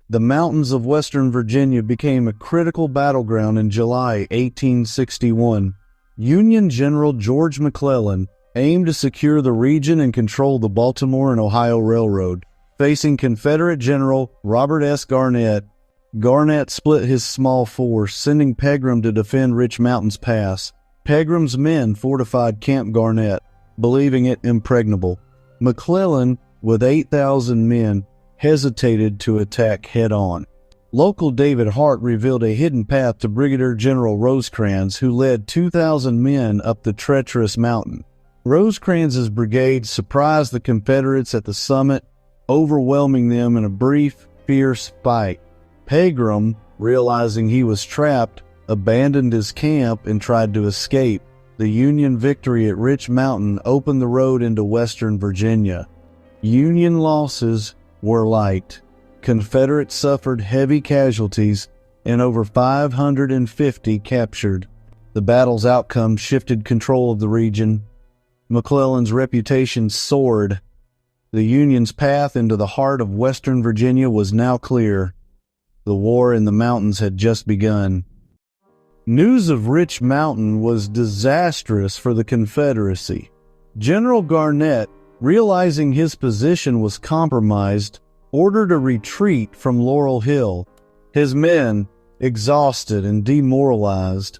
The mountains of western Virginia became a critical battleground in July 1861. Union General George McClellan aimed to secure the region and control the Baltimore and Ohio Railroad. Facing Confederate General Robert S. Garnett, Garnett split his small force, sending Pegram to defend Rich Mountains Pass. Pegram's men fortified Camp Garnett, believing it impregnable. McClellan, with 8,000 men, hesitated to attack head-on. Local David Hart revealed a hidden path to Brigadier General Rosecrans, who led 2,000 men up the treacherous mountain. Rosecrans's brigade surprised the Confederates at the summit, overwhelming them in a brief, fierce fight. Pegram, realizing he was trapped, abandoned his camp and tried to escape. The Union victory at Rich Mountain opened the road into western Virginia. Union losses were light. Confederates suffered heavy casualties and over 550 captured. The battle's outcome shifted control of the region. McClellan's reputation soared. The Union's path into the heart of western Virginia was now clear. The war in the mountains had just begun. News of Rich Mountain was disastrous for the Confederacy. General Garnett, realizing his position was compromised, ordered a retreat from Laurel Hill. His men, exhausted and demoralized,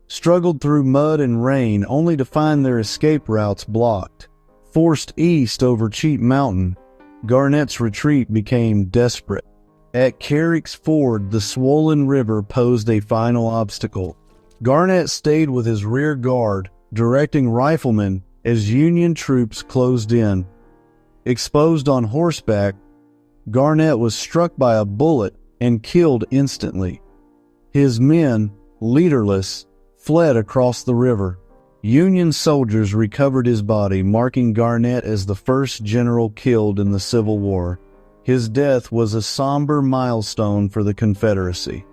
struggled through mud and rain only to find their escape routes blocked. Forced east over Cheat Mountain, Garnett's retreat became desperate. At Carrick's Ford, the swollen river posed a final obstacle. Garnett stayed with his rear guard, directing riflemen as Union troops closed in. Exposed on horseback, Garnett was struck by a bullet and killed instantly. His men, leaderless, fled across the river. Union soldiers recovered his body, marking Garnett as the first general killed in the Civil War. His death was a somber milestone for the Confederacy.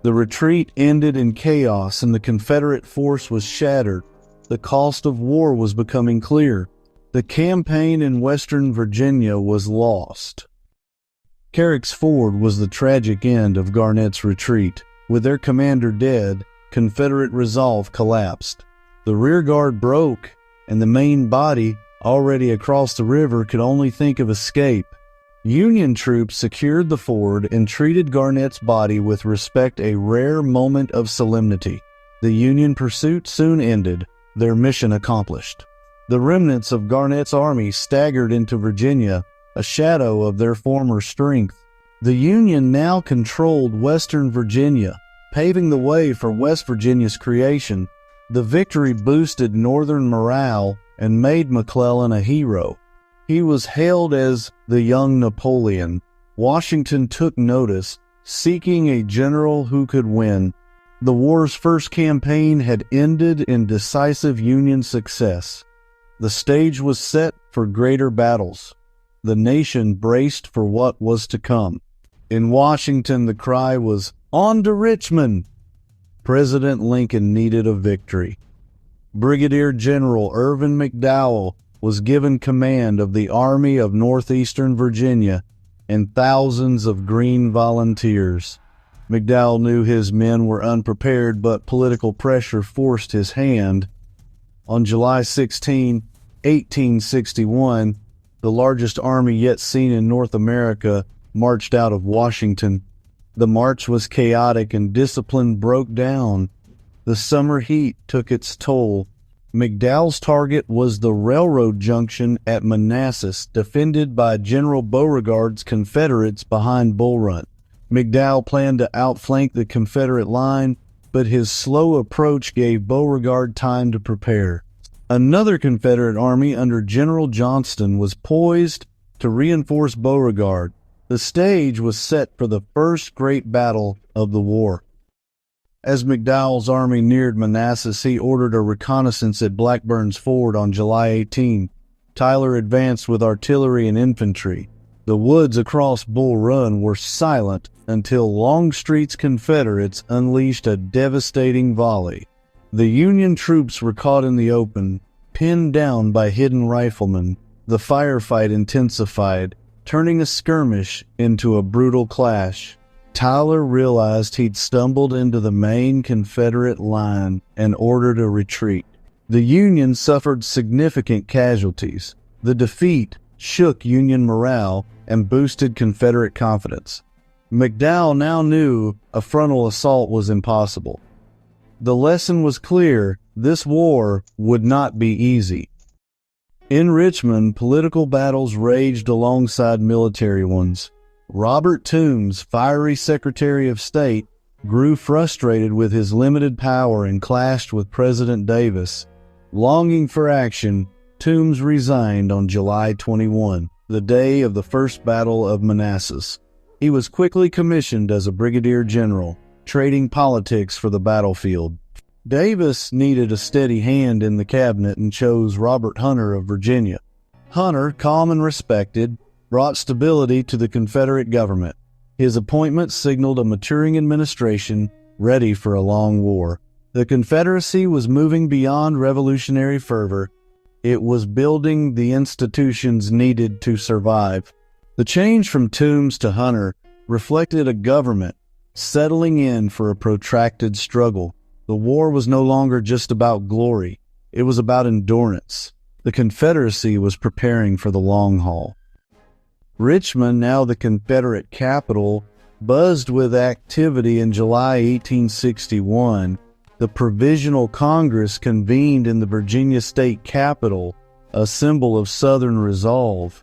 The retreat ended in chaos and the Confederate force was shattered. The cost of war was becoming clear. The campaign in western Virginia was lost. Carrick's Ford was the tragic end of Garnett's retreat. With their commander dead, Confederate resolve collapsed. The rear guard broke, and the main body, already across the river, could only think of escape. Union troops secured the ford and treated Garnett's body with respect, a rare moment of solemnity. The Union pursuit soon ended, their mission accomplished. The remnants of Garnett's army staggered into Virginia, a shadow of their former strength. The Union now controlled western Virginia, paving the way for West Virginia's creation. The victory boosted Northern morale and made McClellan a hero. He was hailed as the young Napoleon. Washington took notice, seeking a general who could win. The war's first campaign had ended in decisive Union success. The stage was set for greater battles. The nation braced for what was to come. In Washington, the cry was, "On to Richmond!" President Lincoln needed a victory. Brigadier General Irvin McDowell was given command of the Army of Northeastern Virginia and thousands of green volunteers. McDowell knew his men were unprepared, but political pressure forced his hand. On July 16, 1861, the largest army yet seen in North America marched out of Washington. The march was chaotic and discipline broke down. The summer heat took its toll. McDowell's target was the railroad junction at Manassas, defended by General Beauregard's Confederates behind Bull Run. McDowell planned to outflank the Confederate line, but his slow approach gave Beauregard time to prepare. Another Confederate army under General Johnston was poised to reinforce Beauregard. The stage was set for the first great battle of the war. As McDowell's army neared Manassas, he ordered a reconnaissance at Blackburn's Ford on July 18. Tyler advanced with artillery and infantry. The woods across Bull Run were silent until Longstreet's Confederates unleashed a devastating volley. The Union troops were caught in the open, pinned down by hidden riflemen. The firefight intensified. turning a skirmish into a brutal clash. Tyler realized he'd stumbled into the main Confederate line and ordered a retreat. The Union suffered significant casualties. The defeat shook Union morale and boosted Confederate confidence. McDowell now knew a frontal assault was impossible. The lesson was clear: this war would not be easy. In Richmond, political battles raged alongside military ones. Robert Toombs, fiery Secretary of State, grew frustrated with his limited power and clashed with President Davis. Longing for action, Toombs resigned on July 21, the day of the First Battle of Manassas. He was quickly commissioned as a brigadier general, trading politics for the battlefield. Davis needed a steady hand in the cabinet and chose Robert Hunter of Virginia. Hunter, calm and respected, brought stability to the Confederate government. His appointment signaled a maturing administration ready for a long war. The Confederacy was moving beyond revolutionary fervor. It was building the institutions needed to survive. The change from Toombs to Hunter reflected a government settling in for a protracted struggle. The war was no longer just about glory. It was about endurance. The Confederacy was preparing for the long haul. Richmond, now the Confederate capital, buzzed with activity. In July 1861. The Provisional Congress convened in the Virginia state capitol, a symbol of Southern resolve.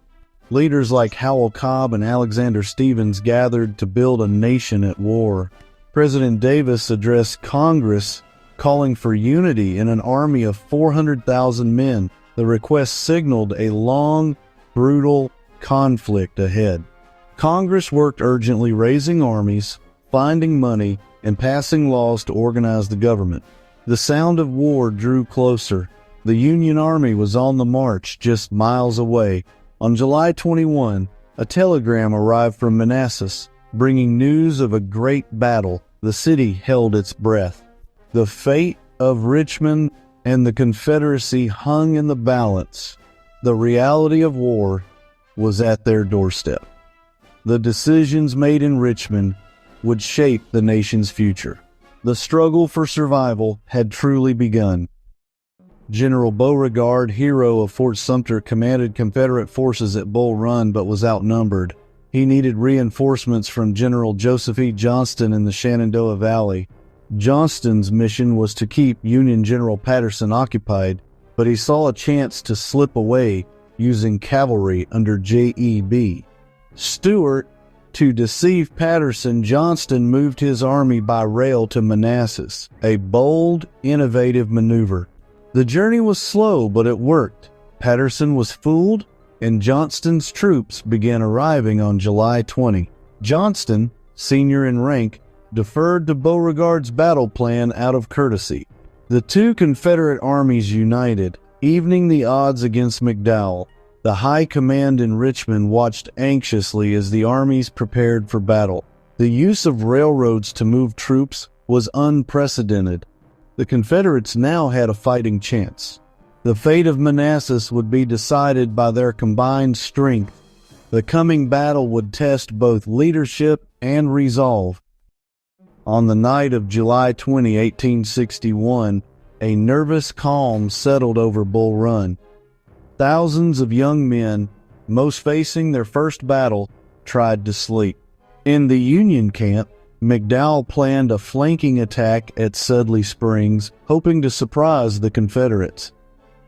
Leaders like Howell Cobb and Alexander Stephens gathered to build a nation at war. President Davis addressed Congress, calling for unity in an army of 400,000 men. The request signaled a long, brutal conflict ahead. Congress worked urgently, raising armies, finding money, and passing laws to organize the government. The sound of war drew closer. The Union Army was on the march just miles away. On July 21, a telegram arrived from Manassas, bringing news of a great battle. The city held its breath. The fate of Richmond and the Confederacy hung in the balance. The reality of war was at their doorstep. The decisions made in Richmond would shape the nation's future. The struggle for survival had truly begun. General Beauregard, hero of Fort Sumter, commanded Confederate forces at Bull Run but was outnumbered. He needed reinforcements from General Joseph E. Johnston in the Shenandoah Valley. Johnston's mission was to keep Union General Patterson occupied, but he saw a chance to slip away using cavalry under J.E.B. Stuart. To deceive Patterson, Johnston moved his army by rail to Manassas, a bold, innovative maneuver. The journey was slow, but it worked. Patterson was fooled, and Johnston's troops began arriving on July 20. Johnston, senior in rank, deferred to Beauregard's battle plan out of courtesy. The two Confederate armies united, evening the odds against McDowell. The high command in Richmond watched anxiously as the armies prepared for battle. The use of railroads to move troops was unprecedented. The Confederates now had a fighting chance. The fate of Manassas would be decided by their combined strength. The coming battle would test both leadership and resolve. On the night of July 20, 1861, a nervous calm settled over Bull Run. Thousands of young men, most facing their first battle, tried to sleep. In the Union camp, McDowell planned a flanking attack at Sudley Springs, hoping to surprise the Confederates.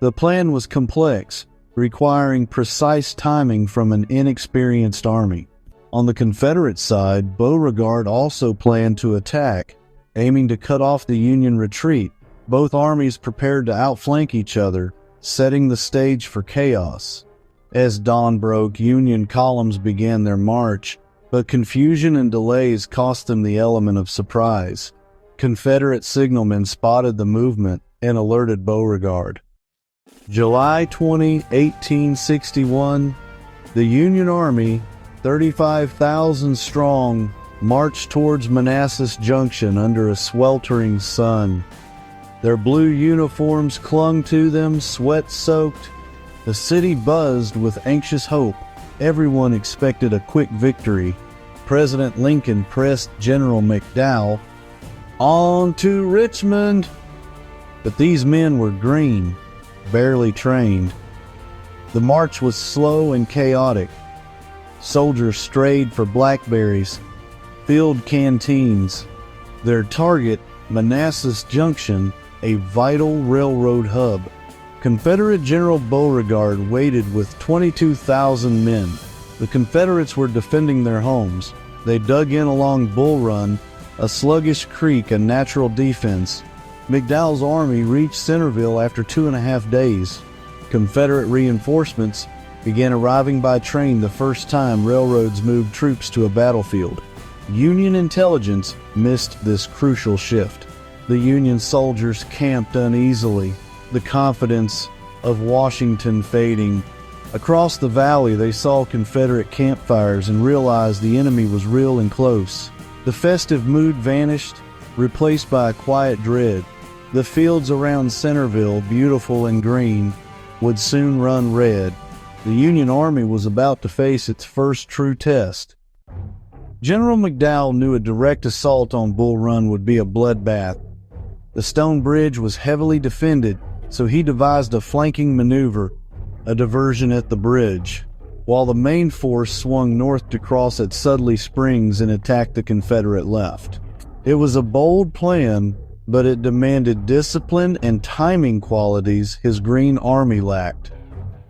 The plan was complex, requiring precise timing from an inexperienced army. On the Confederate side, Beauregard also planned to attack, aiming to cut off the Union retreat. Both armies prepared to outflank each other, setting the stage for chaos. As dawn broke, Union columns began their march, but confusion and delays cost them the element of surprise. Confederate signalmen spotted the movement and alerted Beauregard. July 20, 1861, the Union Army, 35,000 strong, marched towards Manassas Junction under a sweltering sun. Their blue uniforms clung to them, sweat-soaked. The city buzzed with anxious hope. Everyone expected a quick victory. President Lincoln pressed General McDowell, "On to Richmond!" But these men were green, barely trained. The march was slow and chaotic. Soldiers strayed for blackberries, filled canteens. Their target, Manassas Junction, a vital railroad hub. Confederate General Beauregard waited with 22,000 men. The Confederates were defending their homes. They dug in along Bull Run, a sluggish creek, a natural defense. McDowell's army reached Centerville after 2.5 days. Confederate reinforcements began arriving by train the first time railroads moved troops to a battlefield. Union intelligence missed this crucial shift. The Union soldiers camped uneasily, the confidence of Washington fading. Across the valley, they saw Confederate campfires and realized the enemy was real and close. The festive mood vanished, replaced by a quiet dread. The fields around Centerville, beautiful and green, would soon run red. The Union Army was about to face its first true test. General McDowell knew a direct assault on Bull Run would be a bloodbath. The stone bridge was heavily defended, so he devised a flanking maneuver, a diversion at the bridge, while the main force swung north to cross at Sudley Springs and attack the Confederate left. It was a bold plan, but it demanded discipline and timing qualities his Green Army lacked.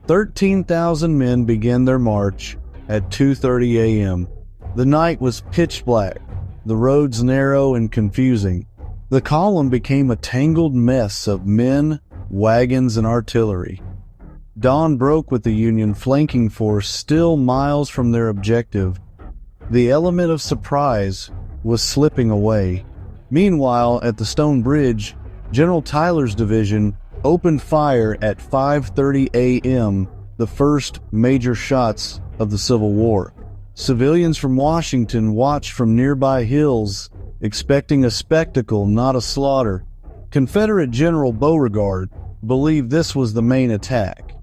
13,000 men began their march at 2:30 a.m. The night was pitch black, the roads narrow and confusing. The column became a tangled mess of men, wagons, and artillery. Dawn broke with the Union flanking force still miles from their objective. The element of surprise was slipping away. Meanwhile, at the Stone Bridge, General Tyler's division opened fire at 5:30 a.m., the first major shots of the Civil War. Civilians from Washington watched from nearby hills, expecting a spectacle, not a slaughter. Confederate General Beauregard believed this was the main attack.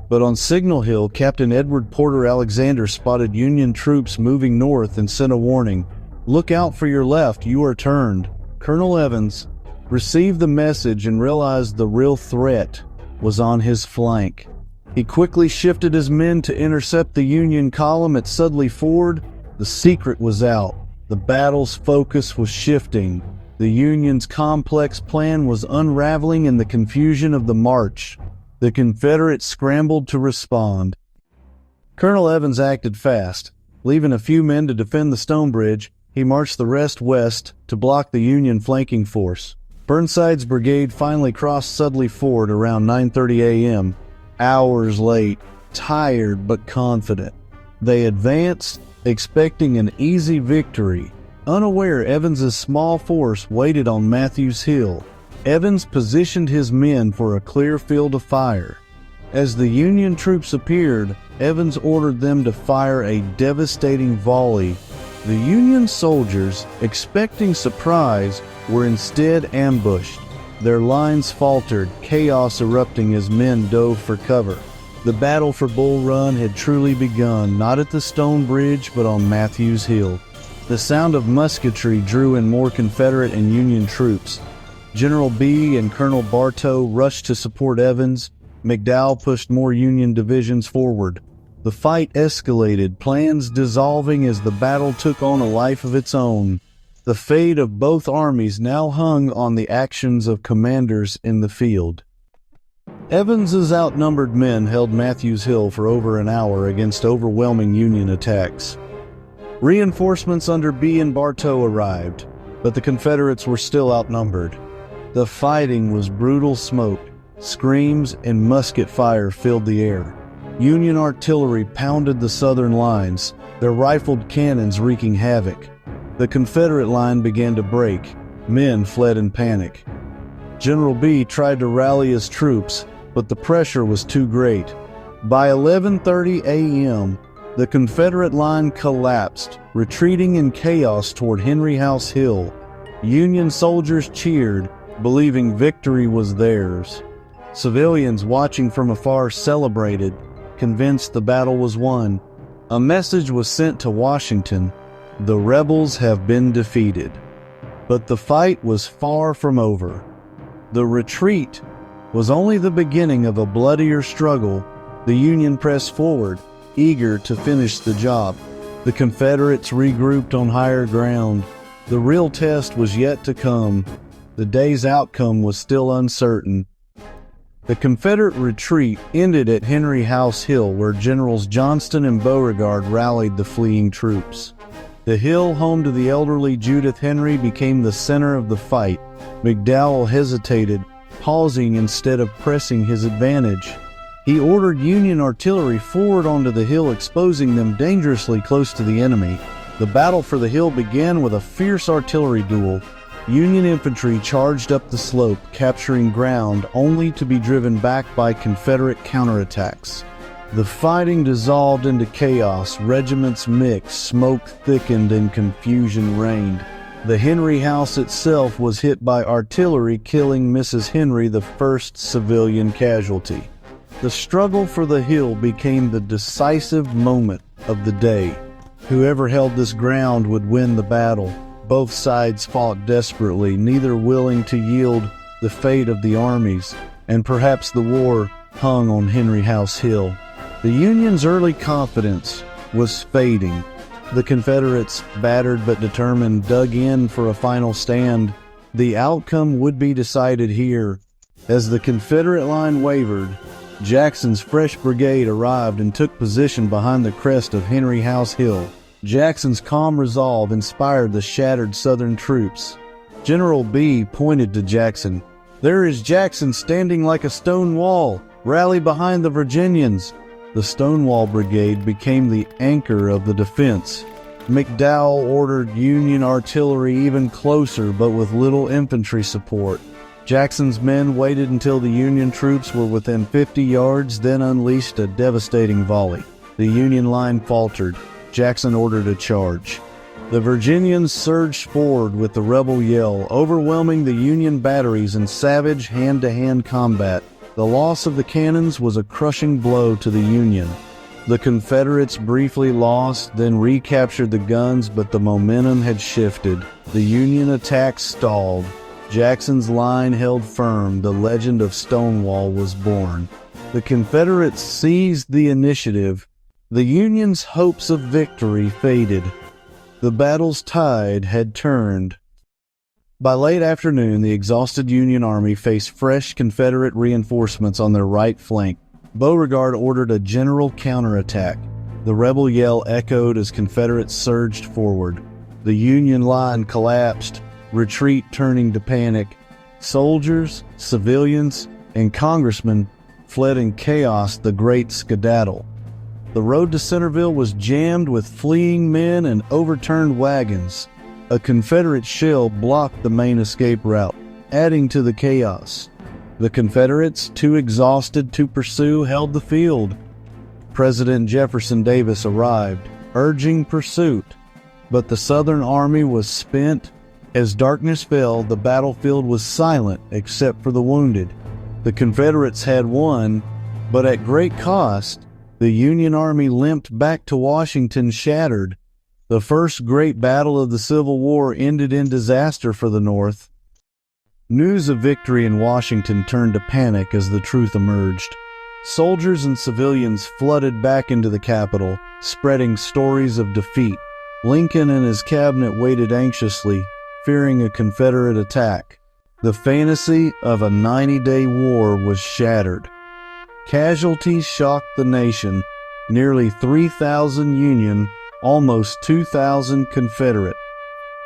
But on Signal Hill, Captain Edward Porter Alexander spotted Union troops moving north and sent a warning. "Look out for your left, you are turned." Colonel Evans received the message and realized the real threat was on his flank. He quickly shifted his men to intercept the Union column at Sudley Ford. The secret was out. The battle's focus was shifting. The Union's complex plan was unraveling in the confusion of the march. The Confederates scrambled to respond. Colonel Evans acted fast. Leaving a few men to defend the Stone Bridge, he marched the rest west to block the Union flanking force. Burnside's brigade finally crossed Sudley Ford around 9:30 a.m., hours late, tired but confident. They advanced, expecting an easy victory. Unaware, Evans's small force waited on Matthews Hill. Evans positioned his men for a clear field of fire. As the Union troops appeared, Evans ordered them to fire a devastating volley. The Union soldiers, expecting surprise, were instead ambushed. Their lines faltered, chaos erupting as men dove for cover. The battle for Bull Run had truly begun, not at the Stone Bridge, but on Matthews Hill. The sound of musketry drew in more Confederate and Union troops. General B and Colonel Bartow rushed to support Evans. McDowell pushed more Union divisions forward. The fight escalated, plans dissolving as the battle took on a life of its own. The fate of both armies now hung on the actions of commanders in the field. Evans's outnumbered men held Matthews Hill for over an hour against overwhelming Union attacks. Reinforcements under B and Bartow arrived, but the Confederates were still outnumbered. The fighting was brutal. Smoke, screams, and musket fire filled the air. Union artillery pounded the Southern lines, their rifled cannons wreaking havoc. The Confederate line began to break. Men fled in panic. General B tried to rally his troops, but the pressure was too great. By 11:30 a.m., the Confederate line collapsed, retreating in chaos toward Henry House Hill. Union soldiers cheered, believing victory was theirs. Civilians watching from afar celebrated, convinced the battle was won. A message was sent to Washington: the rebels have been defeated. But the fight was far from over. The retreat was only the beginning of a bloodier struggle. The Union pressed forward, eager to finish the job. The Confederates regrouped on higher ground. The real test was yet to come. The day's outcome was still uncertain. The Confederate retreat ended at Henry House Hill, where Generals Johnston and Beauregard rallied the fleeing troops. The hill, home to the elderly Judith Henry, became the center of the fight. McDowell hesitated, pausing instead of pressing his advantage. He ordered Union artillery forward onto the hill, exposing them dangerously close to the enemy. The battle for the hill began with a fierce artillery duel. Union infantry charged up the slope, capturing ground only to be driven back by Confederate counterattacks. The fighting dissolved into chaos. Regiments mixed, smoke thickened, and confusion reigned. The Henry House itself was hit by artillery, killing Mrs. Henry, the first civilian casualty. The struggle for the hill became the decisive moment of the day. Whoever held this ground would win the battle. Both sides fought desperately, neither willing to yield the fate of the armies, and perhaps the war hung on Henry House Hill. The Union's early confidence was fading. The Confederates, battered but determined, dug in for a final stand. The outcome would be decided here. As the Confederate line wavered, Jackson's fresh brigade arrived and took position behind the crest of Henry House Hill. Jackson's calm resolve inspired the shattered Southern troops. General B pointed to Jackson. "There is Jackson standing like a stone wall. Rally behind the Virginians." The Stonewall Brigade became the anchor of the defense. McDowell ordered Union artillery even closer, but with little infantry support. Jackson's men waited until the Union troops were within 50 yards, then unleashed a devastating volley. The Union line faltered. Jackson ordered a charge. The Virginians surged forward with the rebel yell, overwhelming the Union batteries in savage hand-to-hand combat. The loss of the cannons was a crushing blow to the Union. The Confederates briefly lost, then recaptured the guns, but the momentum had shifted. The Union attack stalled. Jackson's line held firm. The legend of Stonewall was born. The Confederates seized the initiative. The Union's hopes of victory faded. The battle's tide had turned. By late afternoon, the exhausted Union army faced fresh Confederate reinforcements on their right flank. Beauregard ordered a general counterattack. The rebel yell echoed as Confederates surged forward. The Union line collapsed, retreat turning to panic. Soldiers, civilians, and congressmen fled in chaos, the great skedaddle. The road to Centerville was jammed with fleeing men and overturned wagons. A Confederate shell blocked the main escape route, adding to the chaos. The Confederates, too exhausted to pursue, held the field. President Jefferson Davis arrived, urging pursuit, but the Southern army was spent. As darkness fell, the battlefield was silent except for the wounded. The Confederates had won, but at great cost. The Union army limped back to Washington shattered. The first great battle of the Civil War ended in disaster for the North. News of victory in Washington turned to panic as the truth emerged. Soldiers and civilians flooded back into the Capitol, spreading stories of defeat. Lincoln and his cabinet waited anxiously, fearing a Confederate attack. The fantasy of a 90-day war was shattered. Casualties shocked the nation. Nearly 3,000 Union, almost 2,000 Confederate.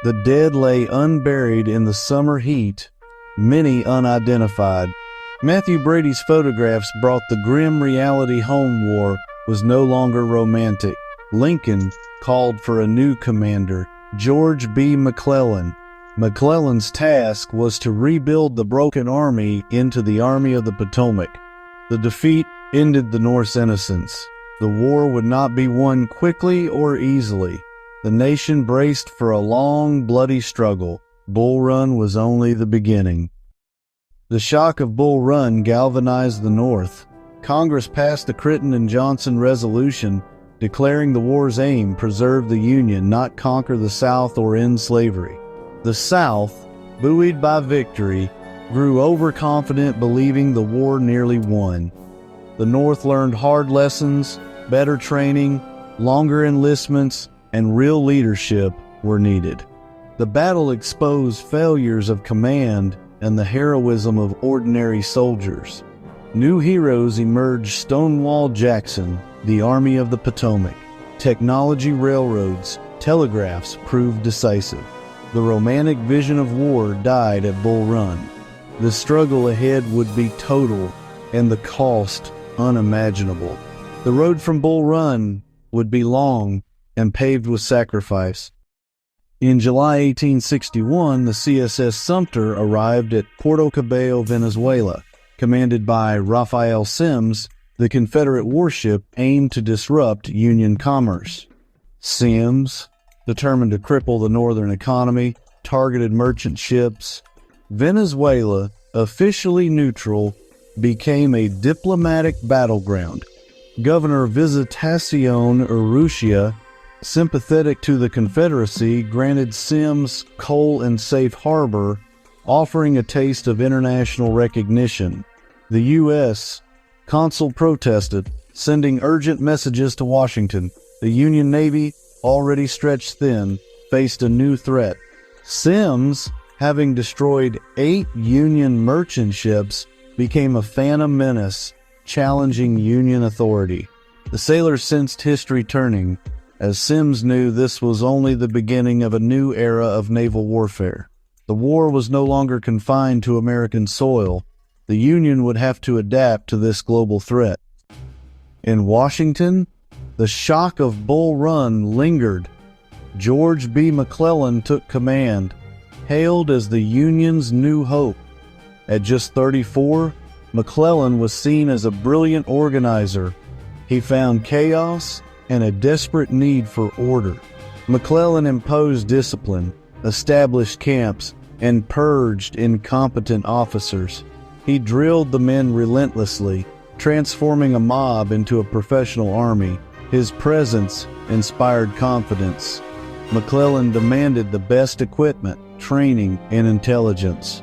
The dead lay unburied in the summer heat, many unidentified. Matthew Brady's photographs brought the grim reality home. War was no longer romantic. Lincoln called for a new commander, George B. McClellan. McClellan's task was to rebuild the broken army into the Army of the Potomac. The defeat ended the North's innocence. The war would not be won quickly or easily. The nation braced for a long, bloody struggle. Bull Run was only the beginning. The shock of Bull Run galvanized the North. Congress passed the Crittenden and Johnson Resolution, declaring the war's aim preserve the Union, not conquer the South or end slavery. The South, buoyed by victory, grew overconfident, believing the war nearly won. The North learned hard lessons, better training, longer enlistments, and real leadership were needed. The battle exposed failures of command and the heroism of ordinary soldiers. New heroes emerged: Stonewall Jackson, the Army of the Potomac. Technology, railroads, telegraphs proved decisive. The romantic vision of war died at Bull Run. The struggle ahead would be total and the cost unimaginable. The road from Bull Run would be long and paved with sacrifice. In July 1861, the CSS Sumter arrived at Puerto Cabello, Venezuela. Commanded by Raphael Semmes, the Confederate warship aimed to disrupt Union commerce. Semmes, determined to cripple the northern economy, targeted merchant ships. Venezuela, officially neutral, became a diplomatic battleground. Governor Visitacion Urrutia, sympathetic to the Confederacy, granted Semmes coal and safe harbor, offering a taste of international recognition. The U.S. consul protested, sending urgent messages to Washington. The Union Navy, already stretched thin, faced a new threat. Semmes, having destroyed 8 Union merchant ships, became a phantom menace, challenging Union authority. The sailors sensed history turning, as Semmes knew this was only the beginning of a new era of naval warfare. The war was no longer confined to American soil. The Union would have to adapt to this global threat. In Washington, the shock of Bull Run lingered. George B. McClellan took command, hailed as the Union's new hope. At just 34, McClellan was seen as a brilliant organizer. He found chaos and a desperate need for order. McClellan imposed discipline, established camps, and purged incompetent officers. He drilled the men relentlessly, transforming a mob into a professional army. His presence inspired confidence. McClellan demanded the best equipment, training, and intelligence.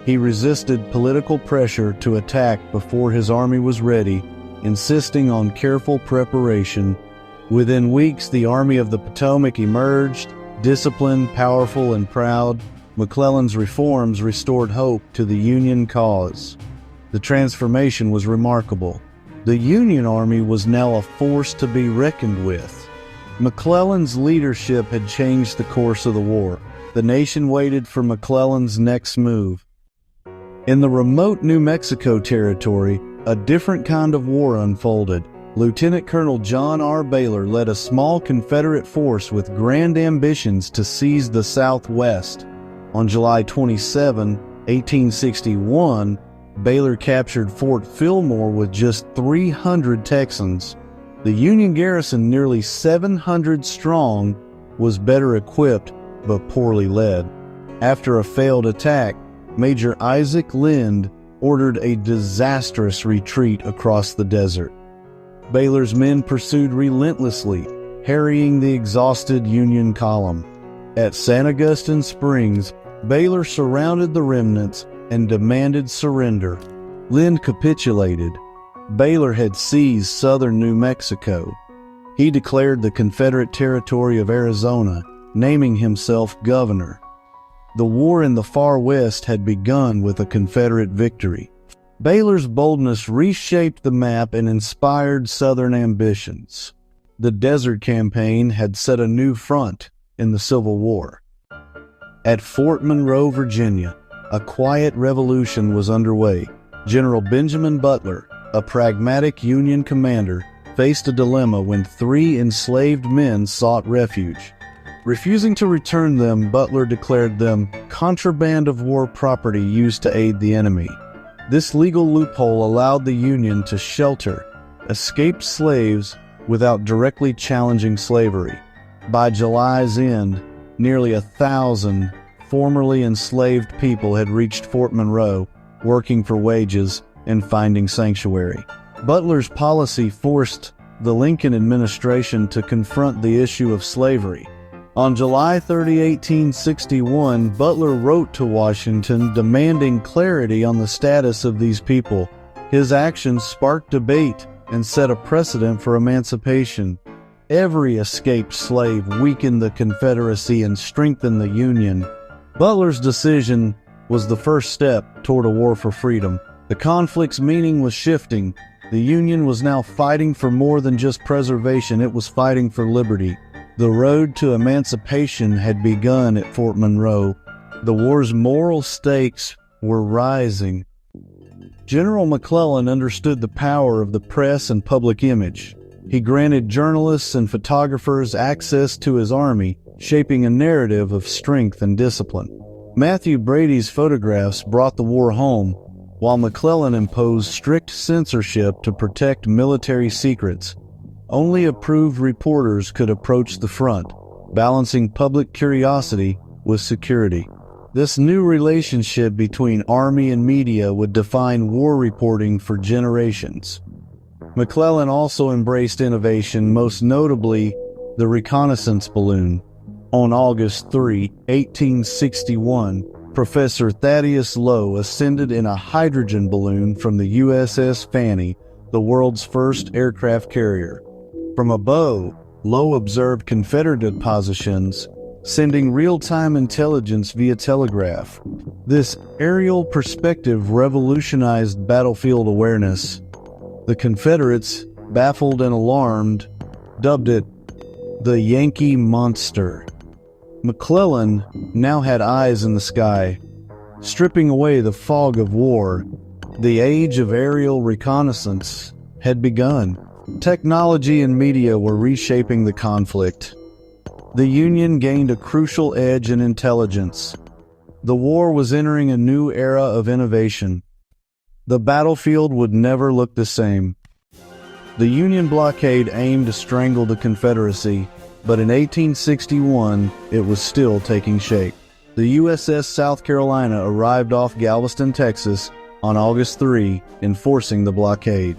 He resisted political pressure to attack before his army was ready, insisting on careful preparation. Within weeks, the Army of the Potomac emerged, disciplined, powerful, and proud. McClellan's reforms restored hope to the Union cause. The transformation was remarkable. The Union Army was now a force to be reckoned with. McClellan's leadership had changed the course of the war. The nation waited for McClellan's next move. In the remote New Mexico territory, a different kind of war unfolded. Lieutenant Colonel John R. Baylor led a small Confederate force with grand ambitions to seize the Southwest. On July 27, 1861, Baylor captured Fort Fillmore with just 300 Texans. The Union garrison, nearly 700 strong, was better equipped but poorly led. After a failed attack, Major Isaac Lind ordered a disastrous retreat across the desert. Baylor's men pursued relentlessly, harrying the exhausted Union column. At San Augustine Springs, Baylor surrounded the remnants and demanded surrender. Lind capitulated. Baylor had seized southern New Mexico. He declared the Confederate territory of Arizona, naming himself governor. The war in the far west had begun with a Confederate victory. Baylor's boldness reshaped the map and inspired Southern ambitions. The Desert Campaign had set a new front in the Civil War. At Fort Monroe, Virginia, a quiet revolution was underway. General Benjamin Butler, a pragmatic Union commander, faced a dilemma when 3 enslaved men sought refuge. Refusing to return them, Butler declared them contraband of war property used to aid the enemy. This legal loophole allowed the Union to shelter escaped slaves without directly challenging slavery. By July's end, nearly 1,000 formerly enslaved people had reached Fort Monroe, working for wages and finding sanctuary. Butler's policy forced the Lincoln administration to confront the issue of slavery. On July 30, 1861, Butler wrote to Washington demanding clarity on the status of these people. His actions sparked debate and set a precedent for emancipation. Every escaped slave weakened the Confederacy and strengthened the Union. Butler's decision was the first step toward a war for freedom. The conflict's meaning was shifting. The Union was now fighting for more than just preservation, it was fighting for liberty. The road to emancipation had begun at Fort Monroe. The war's moral stakes were rising. General McClellan understood the power of the press and public image. He granted journalists and photographers access to his army, shaping a narrative of strength and discipline. Matthew Brady's photographs brought the war home, while McClellan imposed strict censorship to protect military secrets. Only approved reporters could approach the front, balancing public curiosity with security. This new relationship between army and media would define war reporting for generations. McClellan also embraced innovation, most notably the reconnaissance balloon. On August 3, 1861, Professor Thaddeus Lowe ascended in a hydrogen balloon from the USS Fanny, the world's first aircraft carrier. From above, Lowe observed Confederate positions, sending real-time intelligence via telegraph. This aerial perspective revolutionized battlefield awareness. The Confederates, baffled and alarmed, dubbed it the Yankee Monster. McClellan now had eyes in the sky, stripping away the fog of war. The age of aerial reconnaissance had begun. Technology and media were reshaping the conflict. The Union gained a crucial edge in intelligence. The war was entering a new era of innovation. The battlefield would never look the same. The Union blockade aimed to strangle the Confederacy, but in 1861, it was still taking shape. The USS South Carolina arrived off Galveston, Texas, on August 3, enforcing the blockade.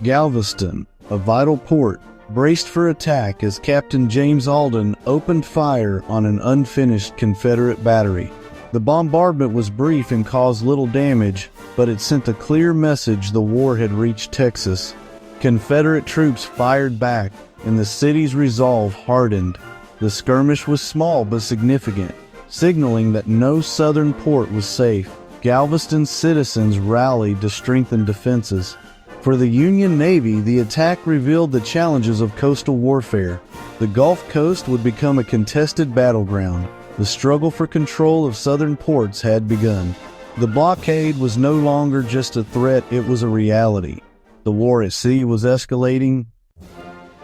Galveston, a vital port, braced for attack as Captain James Alden opened fire on an unfinished Confederate battery. The bombardment was brief and caused little damage, but it sent a clear message the war had reached Texas. Confederate troops fired back, and the city's resolve hardened. The skirmish was small but significant, signaling that no southern port was safe. Galveston's citizens rallied to strengthen defenses. For the Union Navy, the attack revealed the challenges of coastal warfare. The Gulf Coast would become a contested battleground. The struggle for control of southern ports had begun. The blockade was no longer just a threat, it was a reality. The war at sea was escalating.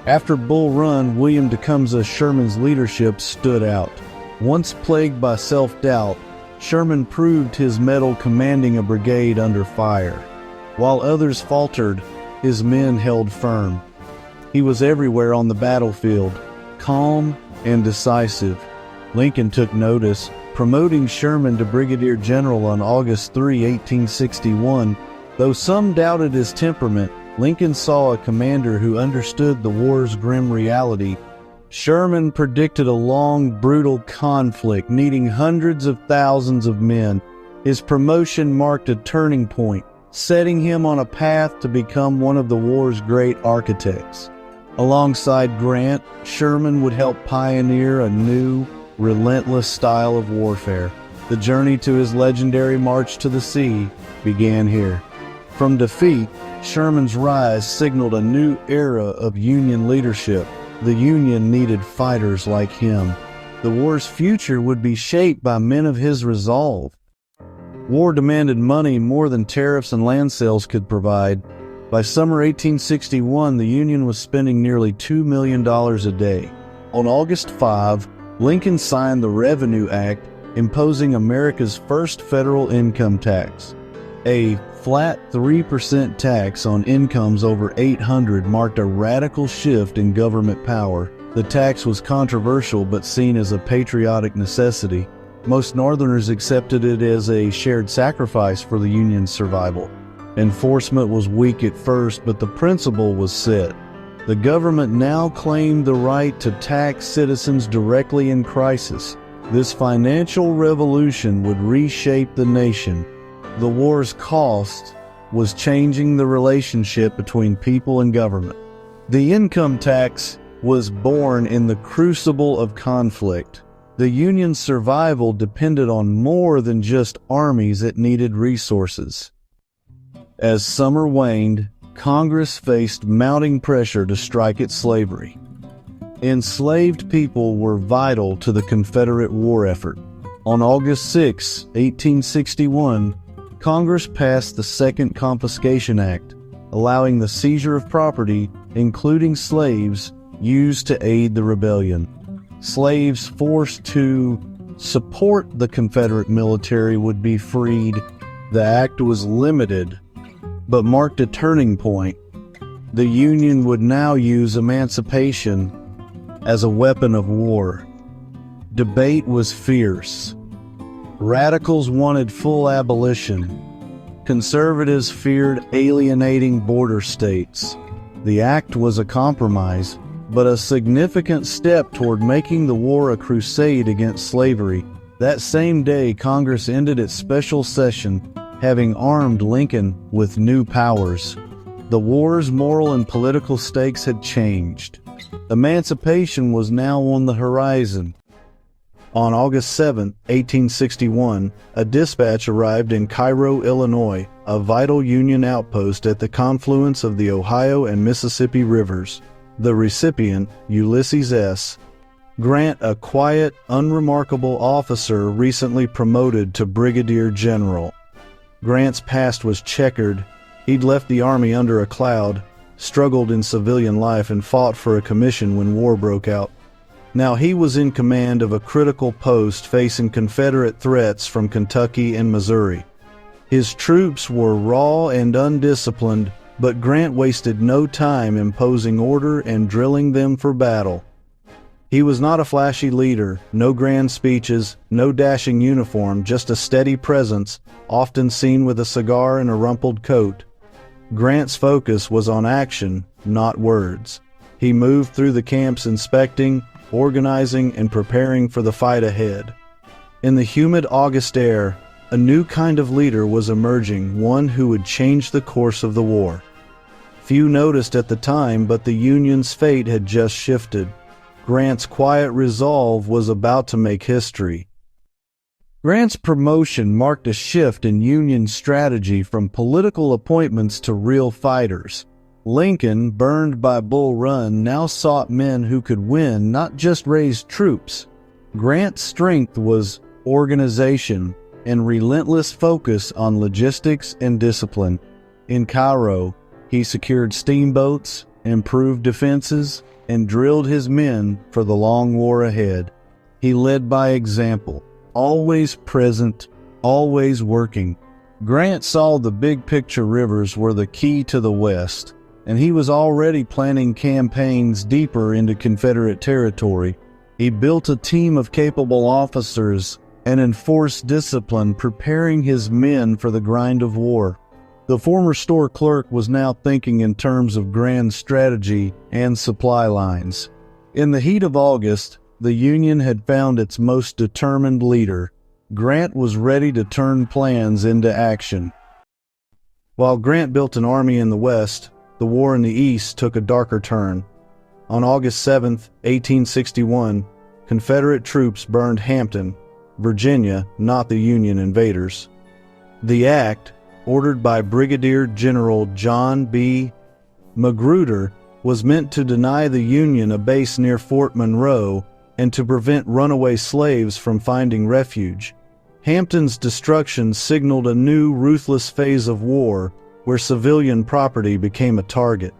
After Bull Run, William Tecumseh Sherman's leadership stood out. Once plagued by self-doubt, Sherman proved his mettle commanding a brigade under fire. While others faltered, his men held firm. He was everywhere on the battlefield, calm and decisive. Lincoln took notice, promoting Sherman to brigadier general on August 3, 1861. Though some doubted his temperament, Lincoln saw a commander who understood the war's grim reality. Sherman predicted a long, brutal conflict, needing hundreds of thousands of men. His promotion marked a turning point, setting him on a path to become one of the war's great architects. Alongside Grant, Sherman would help pioneer a new, relentless style of warfare. The journey to his legendary march to the sea began here. From defeat, Sherman's rise signaled a new era of Union leadership. The Union needed fighters like him. The war's future would be shaped by men of his resolve. War demanded money more than tariffs and land sales could provide. By summer 1861, the Union was spending nearly $2 million a day. On August 5, Lincoln signed the Revenue Act, imposing America's first federal income tax. A flat 3% tax on incomes over $800 marked a radical shift in government power. The tax was controversial but seen as a patriotic necessity. Most Northerners accepted it as a shared sacrifice for the Union's survival. Enforcement was weak at first, but the principle was set. The government now claimed the right to tax citizens directly in crisis. This financial revolution would reshape the nation. The war's cost was changing the relationship between people and government. The income tax was born in the crucible of conflict. The Union's survival depended on more than just armies; it needed resources. As summer waned, Congress faced mounting pressure to strike at slavery. Enslaved people were vital to the Confederate war effort. On August 6, 1861, Congress passed the Second Confiscation Act, allowing the seizure of property, including slaves, used to aid the rebellion. Slaves forced to support the Confederate military would be freed. The act was limited, but marked a turning point. The Union would now use emancipation as a weapon of war. Debate was fierce. Radicals wanted full abolition. Conservatives feared alienating border states. The act was a compromise, but a significant step toward making the war a crusade against slavery. That same day, Congress ended its special session, having armed Lincoln with new powers. The war's moral and political stakes had changed. Emancipation was now on the horizon. On August 7, 1861, a dispatch arrived in Cairo, Illinois, a vital Union outpost at the confluence of the Ohio and Mississippi rivers. The recipient, Ulysses S. Grant, a quiet, unremarkable officer recently promoted to brigadier general. Grant's past was checkered. He'd left the army under a cloud, struggled in civilian life, and fought for a commission when war broke out. Now he was in command of a critical post facing Confederate threats from Kentucky and Missouri. His troops were raw and undisciplined, but Grant wasted no time imposing order and drilling them for battle. He was not a flashy leader, no grand speeches, no dashing uniform, just a steady presence, often seen with a cigar and a rumpled coat. Grant's focus was on action, not words. He moved through the camps inspecting, organizing, and preparing for the fight ahead. In the humid August air, a new kind of leader was emerging, one who would change the course of the war. Few noticed at the time, but the Union's fate had just shifted. Grant's quiet resolve was about to make history. Grant's promotion marked a shift in Union strategy from political appointments to real fighters. Lincoln, burned by Bull Run, now sought men who could win, not just raise troops. Grant's strength was organization and relentless focus on logistics and discipline. In Cairo, he secured steamboats, improved defenses, and drilled his men for the long war ahead. He led by example, always present, always working. Grant saw the big picture rivers were the key to the West, and he was already planning campaigns deeper into Confederate territory. He built a team of capable officers and enforced discipline, preparing his men for the grind of war. The former store clerk was now thinking in terms of grand strategy and supply lines. In the heat of August, the Union had found its most determined leader. Grant was ready to turn plans into action. While Grant built an army in the West, the war in the East took a darker turn. On August 7, 1861, Confederate troops burned Hampton, Virginia, not the Union invaders. The act, ordered by Brigadier General John B. Magruder, was meant to deny the Union a base near Fort Monroe and to prevent runaway slaves from finding refuge. Hampton's destruction signaled a new, ruthless phase of war where civilian property became a target.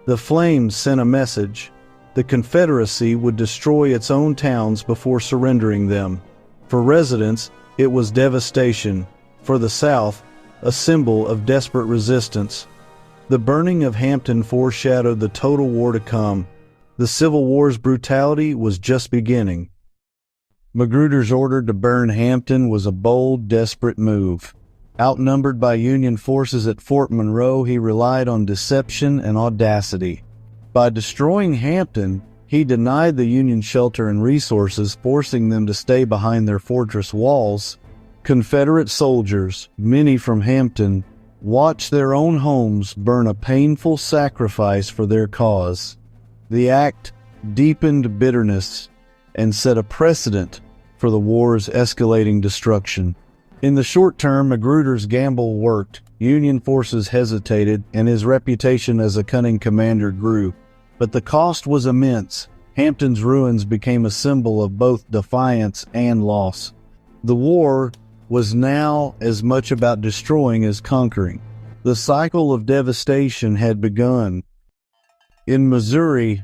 The flames sent a message. The Confederacy would destroy its own towns before surrendering them. For residents, it was devastation. For the South, a symbol of desperate resistance. The burning of Hampton foreshadowed the total war to come. The Civil War's brutality was just beginning. Magruder's order to burn Hampton was a bold, desperate move. Outnumbered by Union forces at Fort Monroe, he relied on deception and audacity. By destroying Hampton, he denied the Union shelter and resources, forcing them to stay behind their fortress walls. Confederate soldiers, many from Hampton, watched their own homes burn a painful sacrifice for their cause. The act deepened bitterness and set a precedent for the war's escalating destruction. In the short term, Magruder's gamble worked. Union forces hesitated, and his reputation as a cunning commander grew. But the cost was immense. Hampton's ruins became a symbol of both defiance and loss. The war was now as much about destroying as conquering. The cycle of devastation had begun. In Missouri,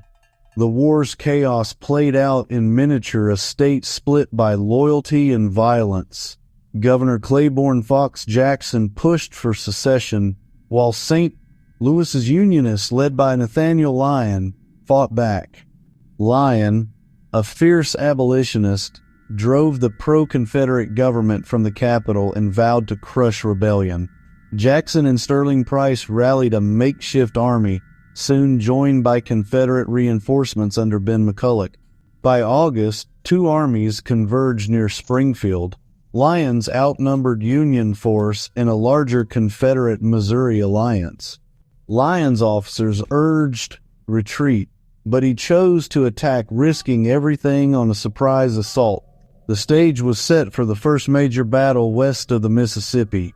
the war's chaos played out in miniature, a state split by loyalty and violence. Governor Claiborne Fox Jackson pushed for secession, while St. Louis's Unionists, led by Nathaniel Lyon, fought back. Lyon, a fierce abolitionist, drove the pro-Confederate government from the capital and vowed to crush rebellion. Jackson and Sterling Price rallied a makeshift army, soon joined by Confederate reinforcements under Ben McCulloch. By August, two armies converged near Springfield. Lyon's outnumbered Union force in a larger Confederate-Missouri alliance. Lyon's officers urged retreat, but he chose to attack, risking everything on a surprise assault. The stage was set for the first major battle west of the Mississippi.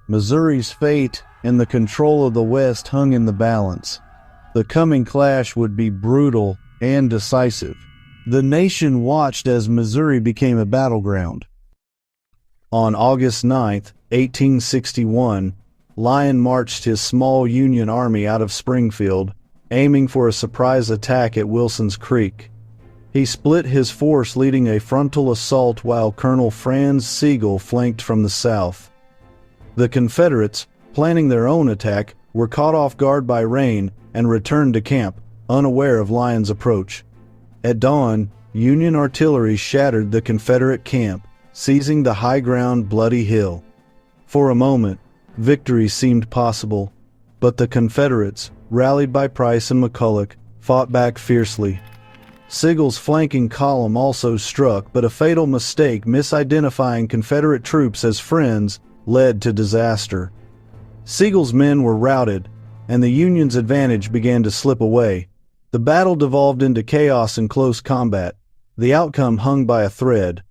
Missouri's fate and the control of the West hung in the balance. The coming clash would be brutal and decisive. The nation watched as Missouri became a battleground. On August 9, 1861, Lyon marched his small Union army out of Springfield, aiming for a surprise attack at Wilson's Creek. He split his force, leading a frontal assault while Colonel Franz Sigel flanked from the south. The Confederates, planning their own attack, were caught off guard by rain and returned to camp, unaware of Lyon's approach. At dawn, Union artillery shattered the Confederate camp, seizing the high ground Bloody Hill. For a moment, victory seemed possible, but the Confederates, rallied by Price and McCulloch, fought back fiercely. Sigel's flanking column also struck, but a fatal mistake, misidentifying Confederate troops as friends, led to disaster. Sigel's men were routed, and the Union's advantage began to slip away. The battle devolved into chaos and close combat. The outcome hung by a thread.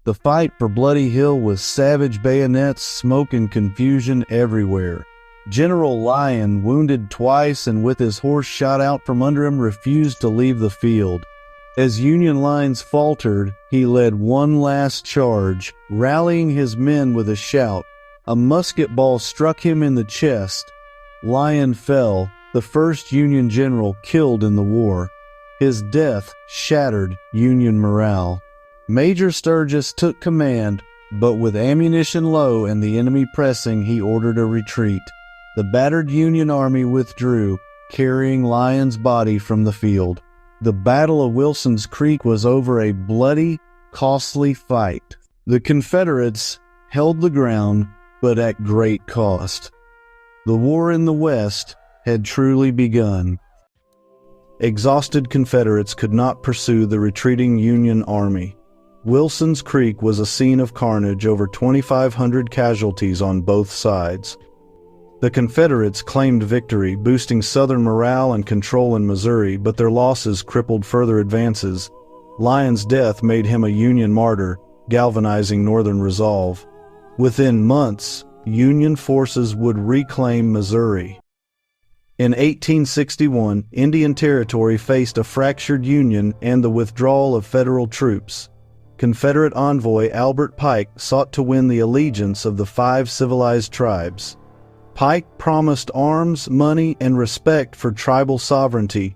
The fight for Bloody Hill was savage bayonets, smoke, and confusion everywhere. General Lyon, wounded twice and with his horse shot out from under him, refused to leave the field. As Union lines faltered, he led one last charge, rallying his men with a shout. A musket ball struck him in the chest. Lyon fell, the first Union general killed in the war. His death shattered Union morale. Major Sturgis took command, but with ammunition low and the enemy pressing, he ordered a retreat. The battered Union army withdrew, carrying Lyon's body from the field. The Battle of Wilson's Creek was over, a bloody, costly fight. The Confederates held the ground, but at great cost. The war in the West had truly begun. Exhausted Confederates could not pursue the retreating Union army. Wilson's Creek was a scene of carnage, over 2,500 casualties on both sides. The Confederates claimed victory, boosting Southern morale and control in Missouri, but their losses crippled further advances. Lyon's death made him a Union martyr, galvanizing Northern resolve. Within months, Union forces would reclaim Missouri. In 1861, Indian Territory faced a fractured Union and the withdrawal of federal troops. Confederate envoy Albert Pike sought to win the allegiance of the 5 civilized tribes. Pike promised arms, money, and respect for tribal sovereignty.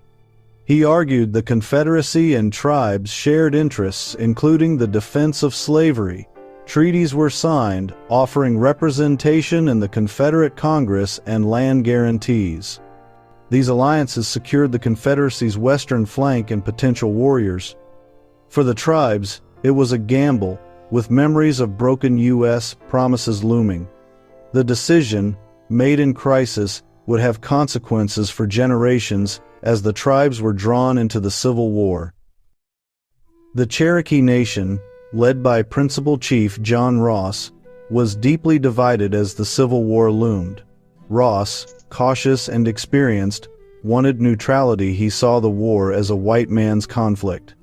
He argued the Confederacy and tribes shared interests, including the defense of slavery. Treaties were signed, offering representation in the Confederate Congress and land guarantees. These alliances secured the Confederacy's western flank and potential warriors. For the tribes, it was a gamble, with memories of broken U.S. promises looming. The decision, made in crisis, would have consequences for generations as the tribes were drawn into the Civil War. The Cherokee Nation, led by Principal Chief John Ross, was deeply divided as the Civil War loomed. Ross, cautious and experienced, wanted neutrality. He saw the war as a white man's conflict.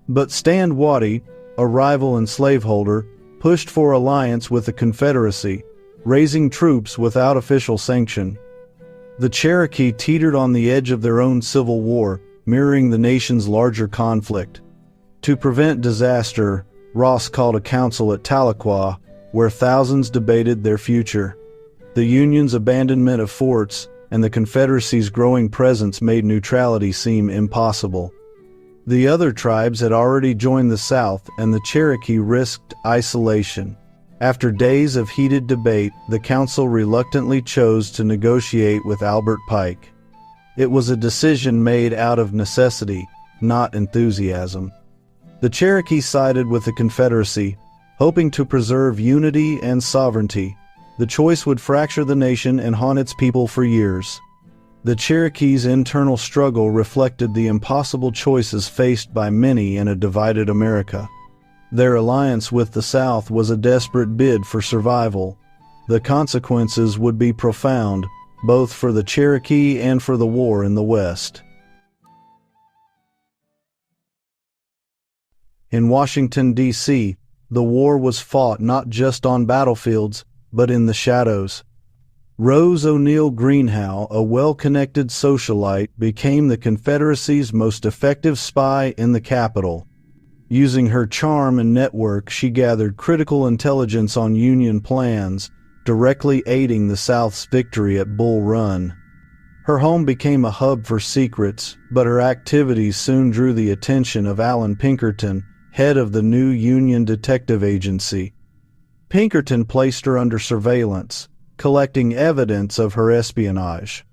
But Stand Watie, a rival and slaveholder, pushed for alliance with the Confederacy, raising troops without official sanction. The Cherokee teetered on the edge of their own civil war, mirroring the nation's larger conflict. To prevent disaster, Ross called a council at Tahlequah, where thousands debated their future. The Union's abandonment of forts and the Confederacy's growing presence made neutrality seem impossible. The other tribes had already joined the South, and the Cherokee risked isolation. After days of heated debate, the council reluctantly chose to negotiate with Albert Pike. It was a decision made out of necessity, not enthusiasm. The Cherokee sided with the Confederacy, hoping to preserve unity and sovereignty. The choice would fracture the nation and haunt its people for years. The Cherokee's internal struggle reflected the impossible choices faced by many in a divided America. Their alliance with the South was a desperate bid for survival. The consequences would be profound, both for the Cherokee and for the war in the West. In Washington, D.C., the war was fought not just on battlefields, but in the shadows. Rose O'Neal Greenhow, a well-connected socialite, became the Confederacy's most effective spy in the capital. Using her charm and network, she gathered critical intelligence on Union plans, directly aiding the South's victory at Bull Run. Her home became a hub for secrets, but her activities soon drew the attention of Allan Pinkerton, head of the new Union Detective Agency. Pinkerton placed her under surveillance, collecting evidence of her espionage.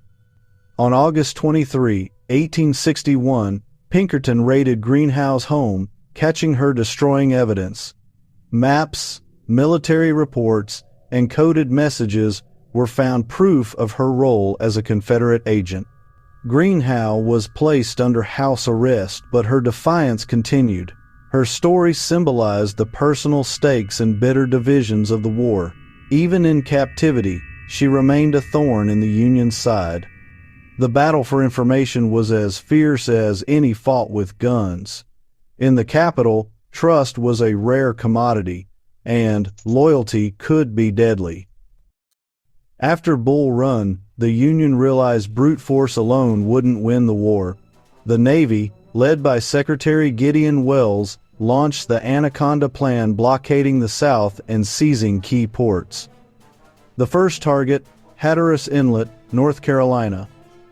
On August 23, 1861, Pinkerton raided Greenhow's home, catching her destroying evidence. Maps, military reports, and coded messages were found proof of her role as a Confederate agent. Greenhow was placed under house arrest, but her defiance continued. Her story symbolized the personal stakes and bitter divisions of the war. Even in captivity, she remained a thorn in the Union's side. The battle for information was as fierce as any fought with guns. In the capital, trust was a rare commodity, and loyalty could be deadly. After Bull Run, the Union realized brute force alone wouldn't win the war. The Navy, led by Secretary Gideon Welles, launched the Anaconda Plan, blockading the South and seizing key ports. The first target, Hatteras Inlet, North Carolina,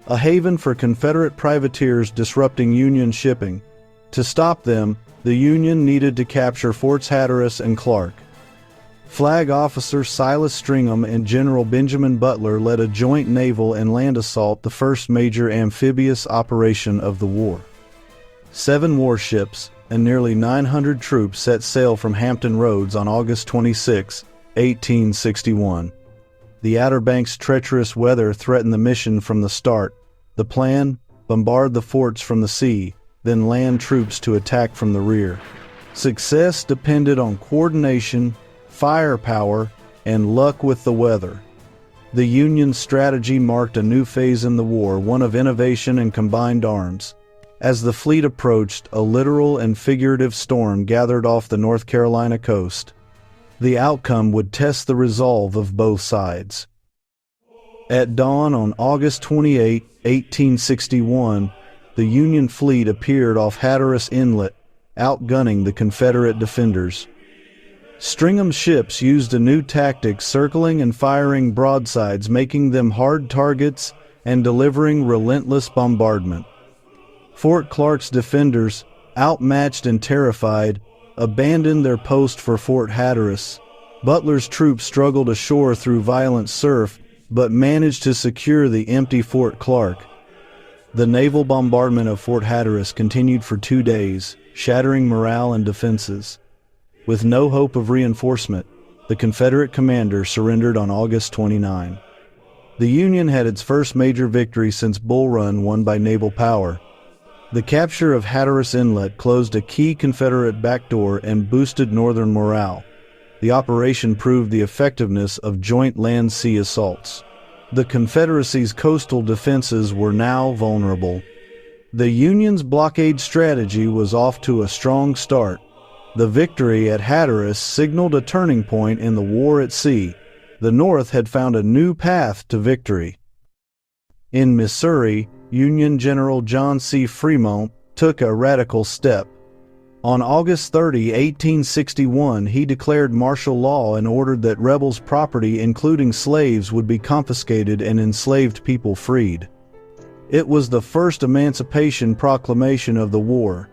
a haven for Confederate privateers disrupting Union shipping. To stop them, the Union needed to capture Forts Hatteras and Clark. Flag Officer Silas Stringham and General Benjamin Butler led a joint naval and land assault, the first major amphibious operation of the war. 7 warships and nearly 900 troops set sail from Hampton Roads on August 26, 1861. The Outer Banks' treacherous weather threatened the mission from the start. The plan? Bombard the forts from the sea, then land troops to attack from the rear. Success depended on coordination, firepower, and luck with the weather. The Union's strategy marked a new phase in the war, one of innovation and combined arms. As the fleet approached, a literal and figurative storm gathered off the North Carolina coast. The outcome would test the resolve of both sides. At dawn on August 28, 1861, the Union fleet appeared off Hatteras Inlet, outgunning the Confederate defenders. Stringham's ships used a new tactic, circling and firing broadsides, making them hard targets and delivering relentless bombardment. Fort Clark's defenders, outmatched and terrified, abandoned their post for Fort Hatteras. Butler's troops struggled ashore through violent surf, but managed to secure the empty Fort Clark. The naval bombardment of Fort Hatteras continued for 2 days, shattering morale and defenses. With no hope of reinforcement, the Confederate commander surrendered on August 29. The Union had its first major victory since Bull Run won by naval power. The capture of Hatteras Inlet closed a key Confederate backdoor and boosted Northern morale. The operation proved the effectiveness of joint land-sea assaults. The Confederacy's coastal defenses were now vulnerable. The Union's blockade strategy was off to a strong start. The victory at Hatteras signaled a turning point in the war at sea. The North had found a new path to victory. In Missouri, Union General John C. Fremont took a radical step. On August 30, 1861, he declared martial law and ordered that rebels' property, including slaves, would be confiscated and enslaved people freed. It was the first emancipation proclamation of the war.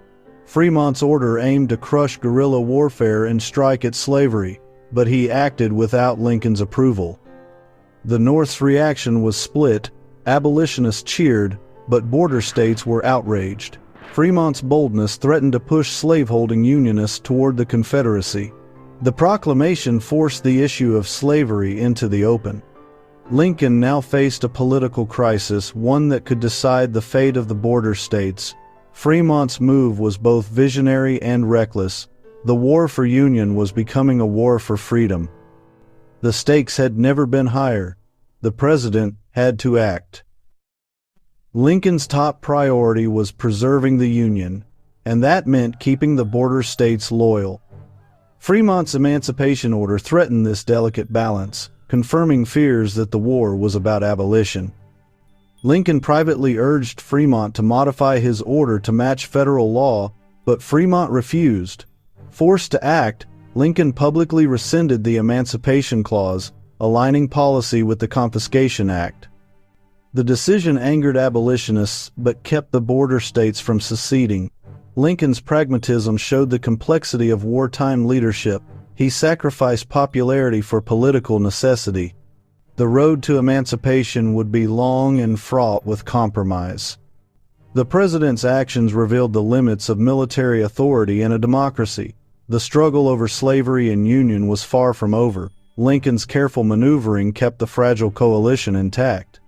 Fremont's order aimed to crush guerrilla warfare and strike at slavery, but he acted without Lincoln's approval. The North's reaction was split. Abolitionists cheered, but border states were outraged. Fremont's boldness threatened to push slaveholding Unionists toward the Confederacy. The proclamation forced the issue of slavery into the open. Lincoln now faced a political crisis, one that could decide the fate of the border states. Fremont's move was both visionary and reckless. The war for Union was becoming a war for freedom. The stakes had never been higher. The president had to act. Lincoln's top priority was preserving the Union, and that meant keeping the border states loyal. Fremont's emancipation order threatened this delicate balance, confirming fears that the war was about abolition. Lincoln privately urged Fremont to modify his order to match federal law, but Fremont refused. Forced to act, Lincoln publicly rescinded the Emancipation Clause, aligning policy with the Confiscation Act. The decision angered abolitionists but kept the border states from seceding. Lincoln's pragmatism showed the complexity of wartime leadership. He sacrificed popularity for political necessity. The road to emancipation would be long and fraught with compromise. The president's actions revealed the limits of military authority in a democracy. The struggle over slavery and Union was far from over. Lincoln's careful maneuvering kept the fragile coalition intact.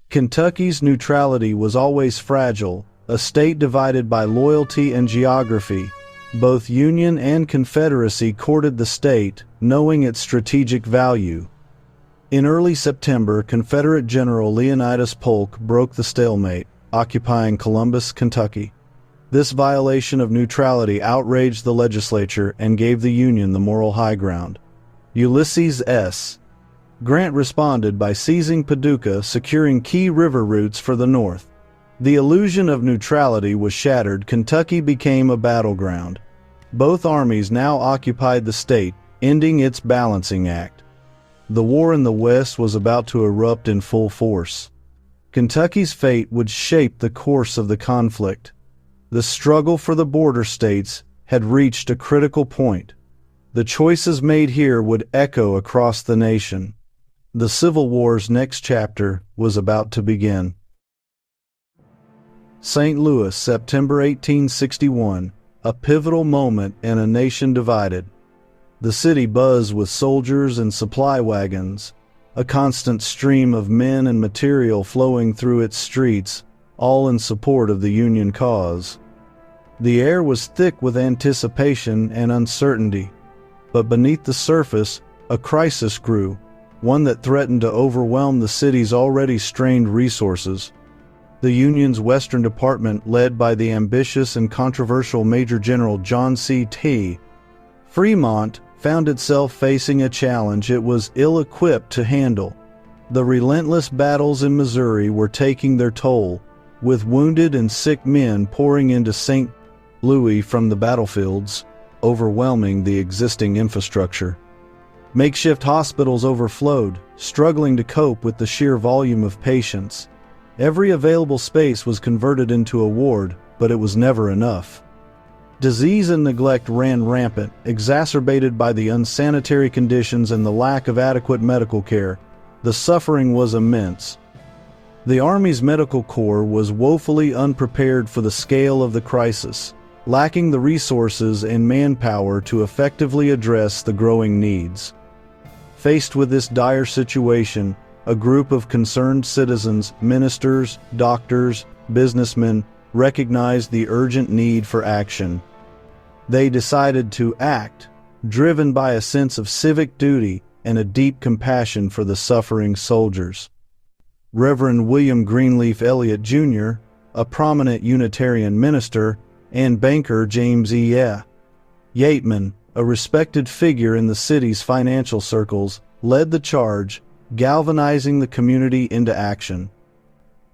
Kentucky's neutrality was always fragile, a state divided by loyalty and geography. Both Union and Confederacy courted the state, knowing its strategic value. In early September, Confederate General Leonidas Polk broke the stalemate, occupying Columbus, Kentucky. This violation of neutrality outraged the legislature and gave the Union the moral high ground. Ulysses S. Grant responded by seizing Paducah, securing key river routes for the North. The illusion of neutrality was shattered. Kentucky became a battleground. Both armies now occupied the state, ending its balancing act. The war in the West was about to erupt in full force. Kentucky's fate would shape the course of the conflict. The struggle for the border states had reached a critical point. The choices made here would echo across the nation. The Civil War's next chapter was about to begin. St. Louis, September 1861, a pivotal moment in a nation divided. The city buzzed with soldiers and supply wagons, a constant stream of men and material flowing through its streets, all in support of the Union cause. The air was thick with anticipation and uncertainty, but beneath the surface, a crisis grew, one that threatened to overwhelm the city's already strained resources. The Union's Western Department, led by the ambitious and controversial Major General John C. Fremont, found itself facing a challenge it was ill-equipped to handle. The relentless battles in Missouri were taking their toll, with wounded and sick men pouring into St. Louis from the battlefields, overwhelming the existing infrastructure. Makeshift hospitals overflowed, struggling to cope with the sheer volume of patients. Every available space was converted into a ward, but it was never enough. Disease and neglect ran rampant, exacerbated by the unsanitary conditions and the lack of adequate medical care. The suffering was immense. The Army's Medical Corps was woefully unprepared for the scale of the crisis, lacking the resources and manpower to effectively address the growing needs. Faced with this dire situation, a group of concerned citizens, ministers, doctors, businessmen, recognized the urgent need for action. They decided to act, driven by a sense of civic duty and a deep compassion for the suffering soldiers. Reverend William Greenleaf Eliot, Jr., a prominent Unitarian minister, and banker James E. Yateman, a respected figure in the city's financial circles, led the charge, galvanizing the community into action.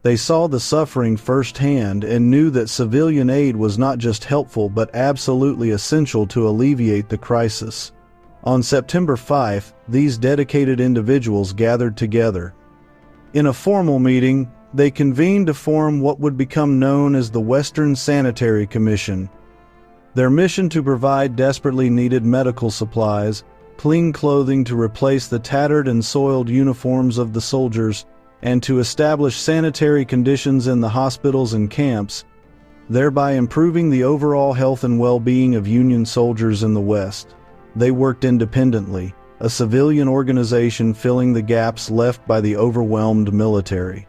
They saw the suffering firsthand and knew that civilian aid was not just helpful but absolutely essential to alleviate the crisis. On September 5, these dedicated individuals gathered together. In a formal meeting, they convened to form what would become known as the Western Sanitary Commission. Their mission to provide desperately needed medical supplies, clean clothing to replace the tattered and soiled uniforms of the soldiers, and to establish sanitary conditions in the hospitals and camps, thereby improving the overall health and well-being of Union soldiers in the West. They worked independently, a civilian organization filling the gaps left by the overwhelmed military.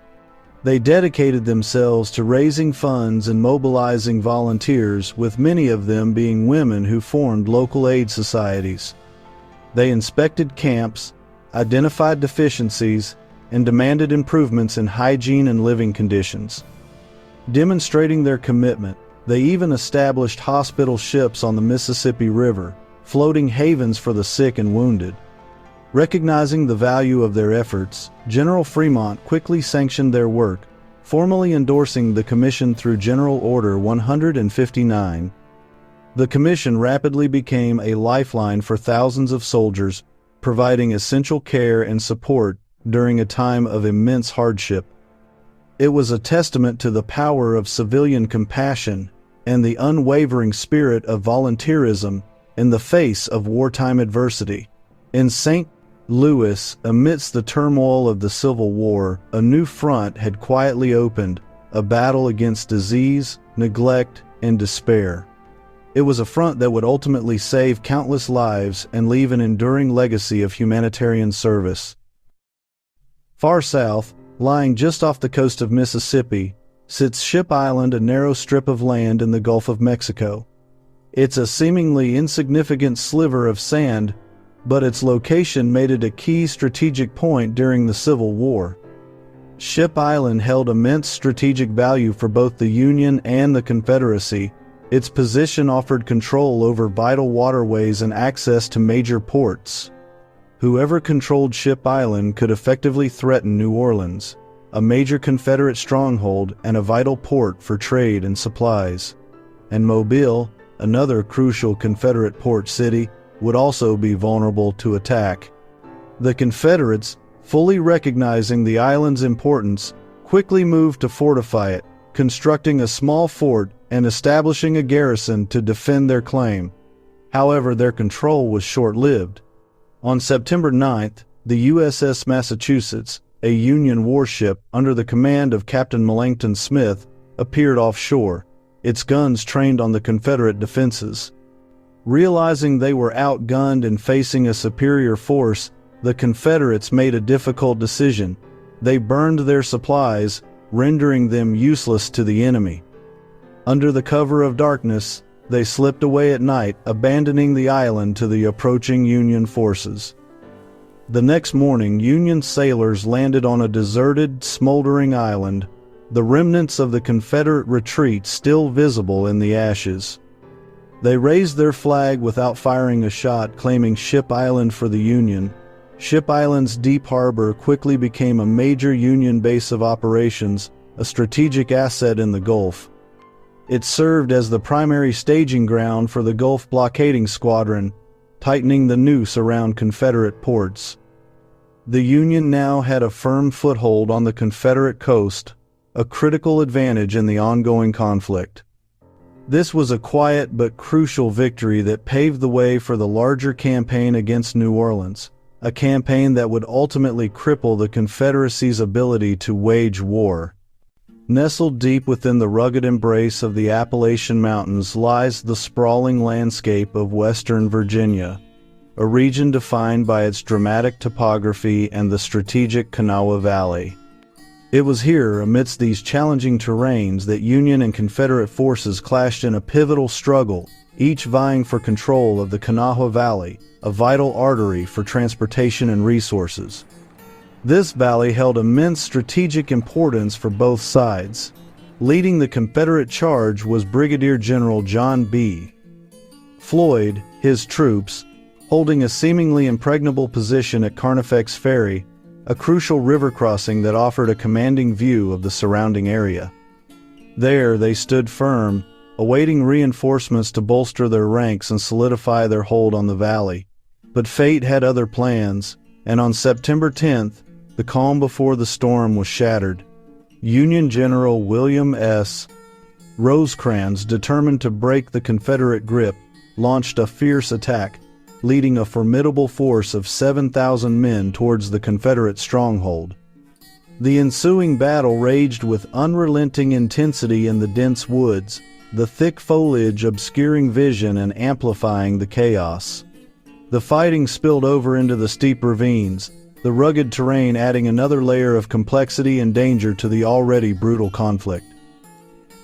They dedicated themselves to raising funds and mobilizing volunteers, with many of them being women who formed local aid societies. They inspected camps, identified deficiencies, and demanded improvements in hygiene and living conditions. Demonstrating their commitment, they even established hospital ships on the Mississippi River, floating havens for the sick and wounded. Recognizing the value of their efforts, General Fremont quickly sanctioned their work, formally endorsing the commission through General Order 159. The commission rapidly became a lifeline for thousands of soldiers, providing essential care and support during a time of immense hardship. It was a testament to the power of civilian compassion and the unwavering spirit of volunteerism in the face of wartime adversity. In St. Louis, amidst the turmoil of the Civil War, a new front had quietly opened, a battle against disease, neglect, and despair. It was a front that would ultimately save countless lives and leave an enduring legacy of humanitarian service. Far south, lying just off the coast of Mississippi, sits Ship Island, a narrow strip of land in the Gulf of Mexico. It's a seemingly insignificant sliver of sand, but its location made it a key strategic point during the Civil War. Ship Island held immense strategic value for both the Union and the Confederacy. Its position offered control over vital waterways and access to major ports. Whoever controlled Ship Island could effectively threaten New Orleans, a major Confederate stronghold and a vital port for trade and supplies. And Mobile, another crucial Confederate port city, would also be vulnerable to attack. The Confederates, fully recognizing the island's importance, quickly moved to fortify it, constructing a small fort and establishing a garrison to defend their claim. However, their control was short-lived. On September 9th, the USS Massachusetts, a Union warship under the command of Captain Melancton Smith, appeared offshore, its guns trained on the Confederate defenses. Realizing they were outgunned and facing a superior force, the Confederates made a difficult decision. They burned their supplies, rendering them useless to the enemy. Under the cover of darkness, they slipped away at night, abandoning the island to the approaching Union forces. The next morning, Union sailors landed on a deserted, smoldering island, the remnants of the Confederate retreat still visible in the ashes. They raised their flag without firing a shot, claiming Ship Island for the Union. Ship Island's deep harbor quickly became a major Union base of operations, a strategic asset in the Gulf. It served as the primary staging ground for the Gulf blockading squadron, tightening the noose around Confederate ports. The Union now had a firm foothold on the Confederate coast, a critical advantage in the ongoing conflict. This was a quiet but crucial victory that paved the way for the larger campaign against New Orleans, a campaign that would ultimately cripple the Confederacy's ability to wage war. Nestled deep within the rugged embrace of the Appalachian Mountains lies the sprawling landscape of western Virginia, a region defined by its dramatic topography and the strategic Kanawha Valley. It was here, amidst these challenging terrains, that Union and Confederate forces clashed in a pivotal struggle, each vying for control of the Kanawha Valley, a vital artery for transportation and resources. This valley held immense strategic importance for both sides. Leading the Confederate charge was Brigadier General John B. Floyd, his troops, holding a seemingly impregnable position at Carnifex Ferry, a crucial river crossing that offered a commanding view of the surrounding area. There they stood firm, awaiting reinforcements to bolster their ranks and solidify their hold on the valley. But fate had other plans, and on September 10th, the calm before the storm was shattered. Union General William S. Rosecrans, determined to break the Confederate grip, launched a fierce attack, leading a formidable force of 7,000 men towards the Confederate stronghold. The ensuing battle raged with unrelenting intensity in the dense woods, the thick foliage obscuring vision and amplifying the chaos. The fighting spilled over into the steep ravines, the rugged terrain adding another layer of complexity and danger to the already brutal conflict.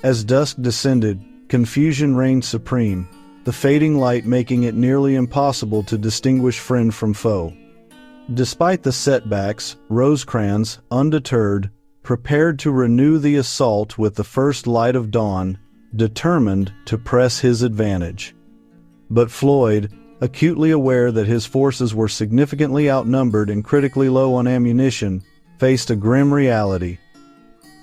As dusk descended, confusion reigned supreme, the fading light making it nearly impossible to distinguish friend from foe. Despite the setbacks, Rosecrans, undeterred, prepared to renew the assault with the first light of dawn, determined to press his advantage. But Floyd, acutely aware that his forces were significantly outnumbered and critically low on ammunition, faced a grim reality.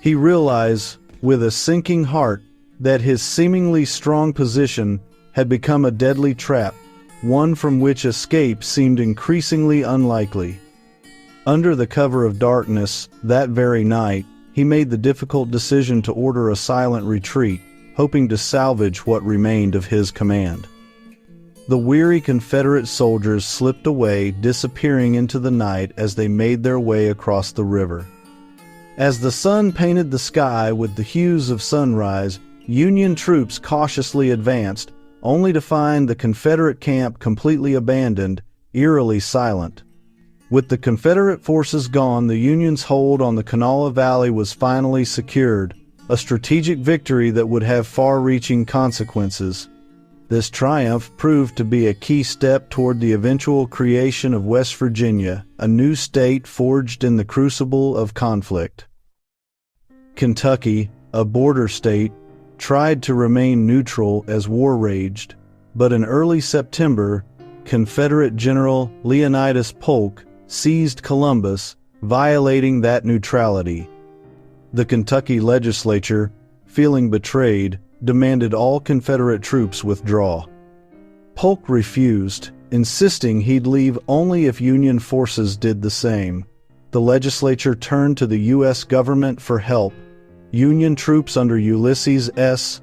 He realized, with a sinking heart, that his seemingly strong position had become a deadly trap, one from which escape seemed increasingly unlikely. Under the cover of darkness, that very night, he made the difficult decision to order a silent retreat, hoping to salvage what remained of his command. The weary Confederate soldiers slipped away, disappearing into the night as they made their way across the river. As the sun painted the sky with the hues of sunrise, Union troops cautiously advanced, only to find the Confederate camp completely abandoned, eerily silent. With the Confederate forces gone, the Union's hold on the Kanawha Valley was finally secured, a strategic victory that would have far-reaching consequences. This triumph proved to be a key step toward the eventual creation of West Virginia, a new state forged in the crucible of conflict. Kentucky, a border state, tried to remain neutral as war raged, but in early September, Confederate General Leonidas Polk seized Columbus, violating that neutrality. The Kentucky legislature, feeling betrayed, demanded all Confederate troops withdraw. Polk refused, insisting he'd leave only if Union forces did the same. The legislature turned to the U.S. government for help. Union troops under Ulysses S.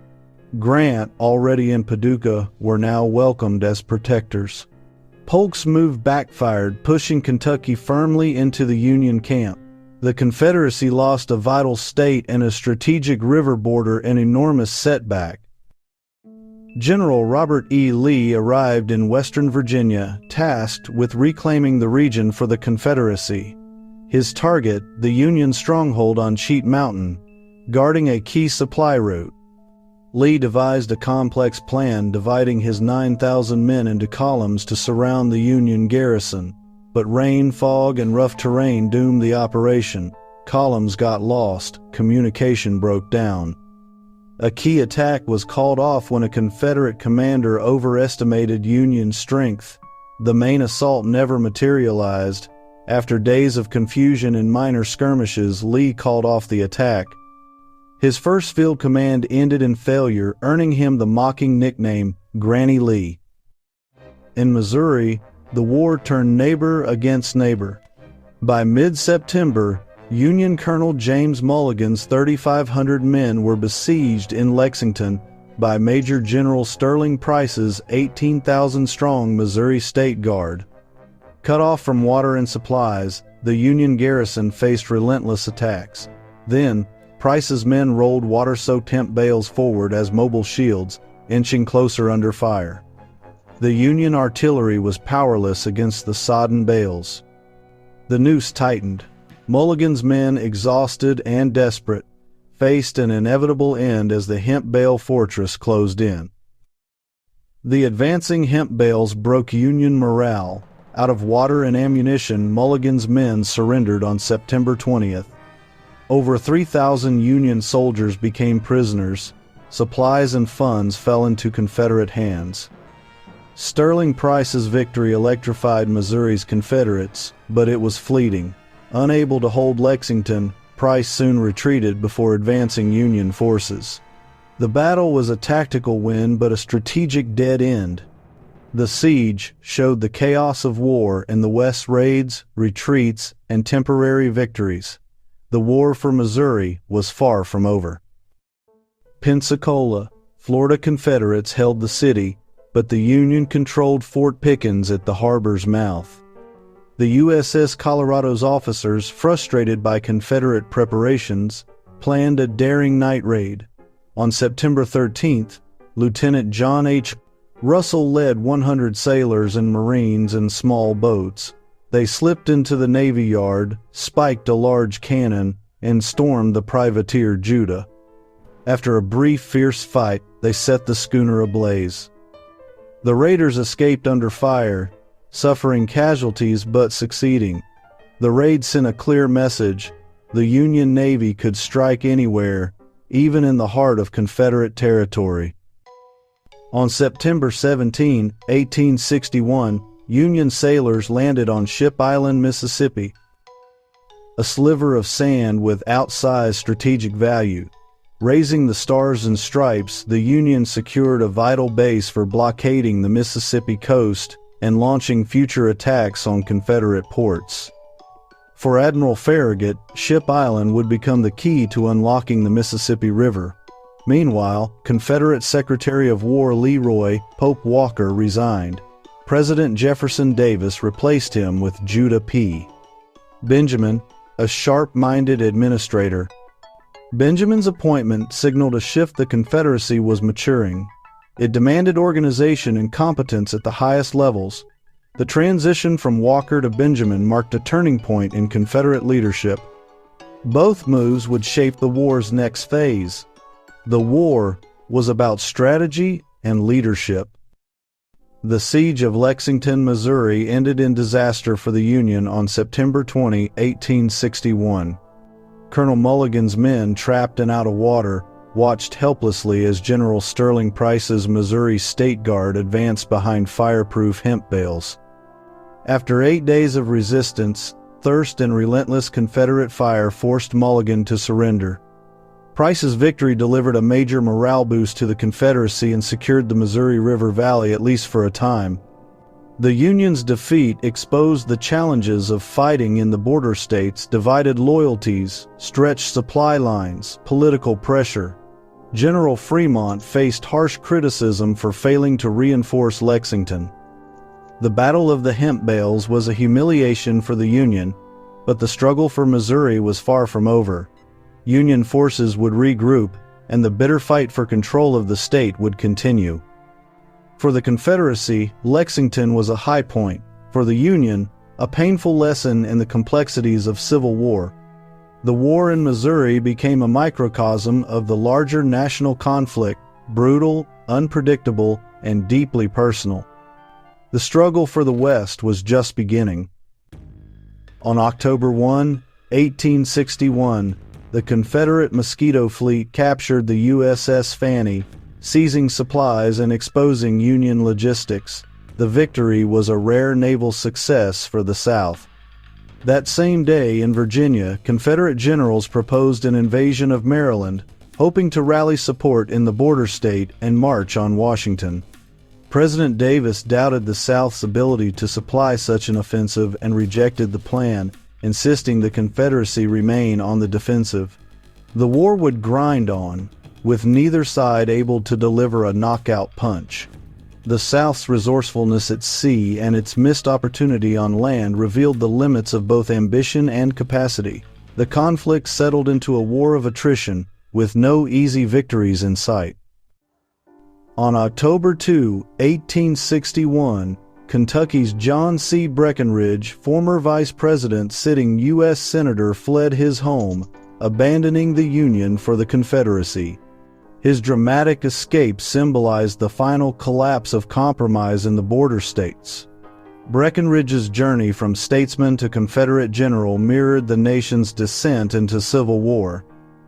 Grant, already in Paducah, were now welcomed as protectors. Polk's move backfired, pushing Kentucky firmly into the Union camp. The Confederacy lost a vital state and a strategic river border, an enormous setback. General Robert E. Lee arrived in Western Virginia, tasked with reclaiming the region for the Confederacy. His target, the Union stronghold on Cheat Mountain, guarding a key supply route. Lee devised a complex plan, dividing his 9,000 men into columns to surround the Union garrison. But rain, fog, and rough terrain doomed the operation. Columns got lost, communication broke down. A key attack was called off when a Confederate commander overestimated Union strength. The main assault never materialized. After days of confusion and minor skirmishes, Lee called off the attack. His first field command ended in failure, earning him the mocking nickname Granny Lee. In Missouri, the war turned neighbor against neighbor. By mid-September, Union Colonel James Mulligan's 3,500 men were besieged in Lexington by Major General Sterling Price's 18,000-strong Missouri State Guard. Cut off from water and supplies, the Union garrison faced relentless attacks. Then, Price's men rolled water-soaked hemp bales forward as mobile shields, inching closer under fire. The Union artillery was powerless against the sodden bales. The noose tightened. Mulligan's men, exhausted and desperate, faced an inevitable end as the hemp bale fortress closed in. The advancing hemp bales broke Union morale. Out of water and ammunition, Mulligan's men surrendered on September 20th. Over 3,000 Union soldiers became prisoners. Supplies and funds fell into Confederate hands. Sterling Price's victory electrified Missouri's Confederates, but it was fleeting. Unable to hold Lexington, Price soon retreated before advancing Union forces. The battle was a tactical win but a strategic dead end. The siege showed the chaos of war in the West's raids, retreats, and temporary victories. The war for Missouri was far from over. Pensacola, Florida Confederates held the city, but the Union controlled Fort Pickens at the harbor's mouth. The USS Colorado's officers, frustrated by Confederate preparations, planned a daring night raid. On September 13th, Lieutenant John H. Russell led 100 sailors and Marines in small boats. They slipped into the Navy Yard, spiked a large cannon, and stormed the privateer Judah. After a brief, fierce fight, they set the schooner ablaze. The raiders escaped under fire, suffering casualties but succeeding. The raid sent a clear message: the Union Navy could strike anywhere, even in the heart of Confederate territory. On September 17, 1861, Union sailors landed on Ship Island, Mississippi, a sliver of sand with outsized strategic value. Raising the Stars and Stripes, the Union secured a vital base for blockading the Mississippi coast and launching future attacks on Confederate ports. For Admiral Farragut, Ship Island would become the key to unlocking the Mississippi River. Meanwhile, Confederate Secretary of War Leroy Pope Walker resigned. President Jefferson Davis replaced him with Judah P. Benjamin, a sharp-minded administrator. Benjamin's appointment signaled a shift the Confederacy was maturing. It demanded organization and competence at the highest levels. The transition from Walker to Benjamin marked a turning point in Confederate leadership. Both moves would shape the war's next phase. The war was about strategy and leadership. The siege of Lexington, Missouri ended in disaster for the Union on September 20, 1861. Colonel Mulligan's men, trapped and out of water, watched helplessly as General Sterling Price's Missouri State Guard advanced behind fireproof hemp bales. After 8 days of resistance, thirst and relentless Confederate fire forced Mulligan to surrender. Price's victory delivered a major morale boost to the Confederacy and secured the Missouri River Valley at least for a time. The Union's defeat exposed the challenges of fighting in the border states, divided loyalties, stretched supply lines, political pressure. General Fremont faced harsh criticism for failing to reinforce Lexington. The Battle of the Hemp Bales was a humiliation for the Union, but the struggle for Missouri was far from over. Union forces would regroup, and the bitter fight for control of the state would continue. For the Confederacy, Lexington was a high point. For the Union, a painful lesson in the complexities of civil war. The war in Missouri became a microcosm of the larger national conflict, brutal, unpredictable, and deeply personal. The struggle for the West was just beginning. On October 1, 1861, the Confederate Mosquito Fleet captured the USS Fanny, seizing supplies and exposing Union logistics. The victory was a rare naval success for the South. That same day in Virginia, Confederate generals proposed an invasion of Maryland, hoping to rally support in the border state and march on Washington. President Davis doubted the South's ability to supply such an offensive and rejected the plan, insisting the Confederacy remain on the defensive. The war would grind on, with neither side able to deliver a knockout punch. The South's resourcefulness at sea and its missed opportunity on land revealed the limits of both ambition and capacity. The conflict settled into a war of attrition, with no easy victories in sight. On October 2, 1861, Kentucky's John C. Breckinridge, former vice president sitting U.S. senator, fled his home, abandoning the Union for the Confederacy. His dramatic escape symbolized the final collapse of compromise in the border states. Breckinridge's journey from statesman to Confederate general mirrored the nation's descent into civil war.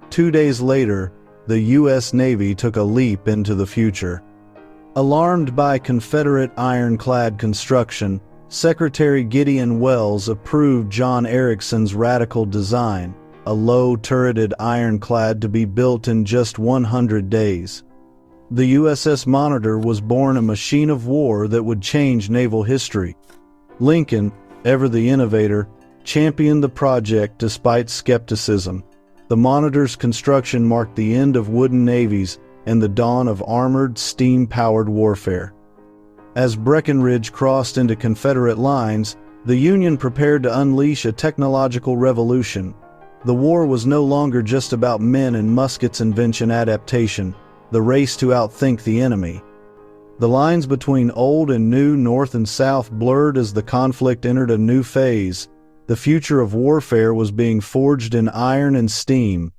2 days later, the U.S. Navy took a leap into the future. Alarmed by Confederate ironclad construction, Secretary Gideon Welles approved John Ericsson's radical design, a low-turreted ironclad to be built in just 100 days. The USS Monitor was born a machine of war that would change naval history. Lincoln, ever the innovator, championed the project despite skepticism. The Monitor's construction marked the end of wooden navies and the dawn of armored, steam-powered warfare. As Breckinridge crossed into Confederate lines, the Union prepared to unleash a technological revolution. The war was no longer just about men and muskets' invention adaptation, the race to outthink the enemy. The lines between old and new, north and south, blurred as the conflict entered a new phase. The future of warfare was being forged in iron and steam.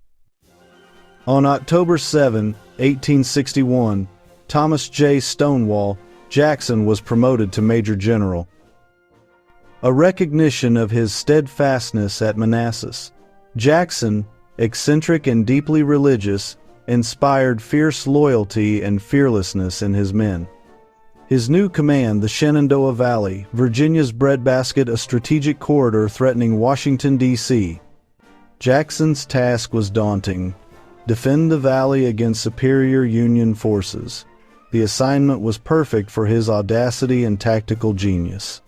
On October 7, 1861, Thomas J. "Stonewall" Jackson was promoted to Major General, a recognition of his steadfastness at Manassas. Jackson, eccentric and deeply religious, inspired fierce loyalty and fearlessness in his men. His new command, the Shenandoah Valley, Virginia's breadbasket, a strategic corridor threatening Washington, D.C. Jackson's task was daunting: defend the valley against superior Union forces. The assignment was perfect for his audacity and tactical genius.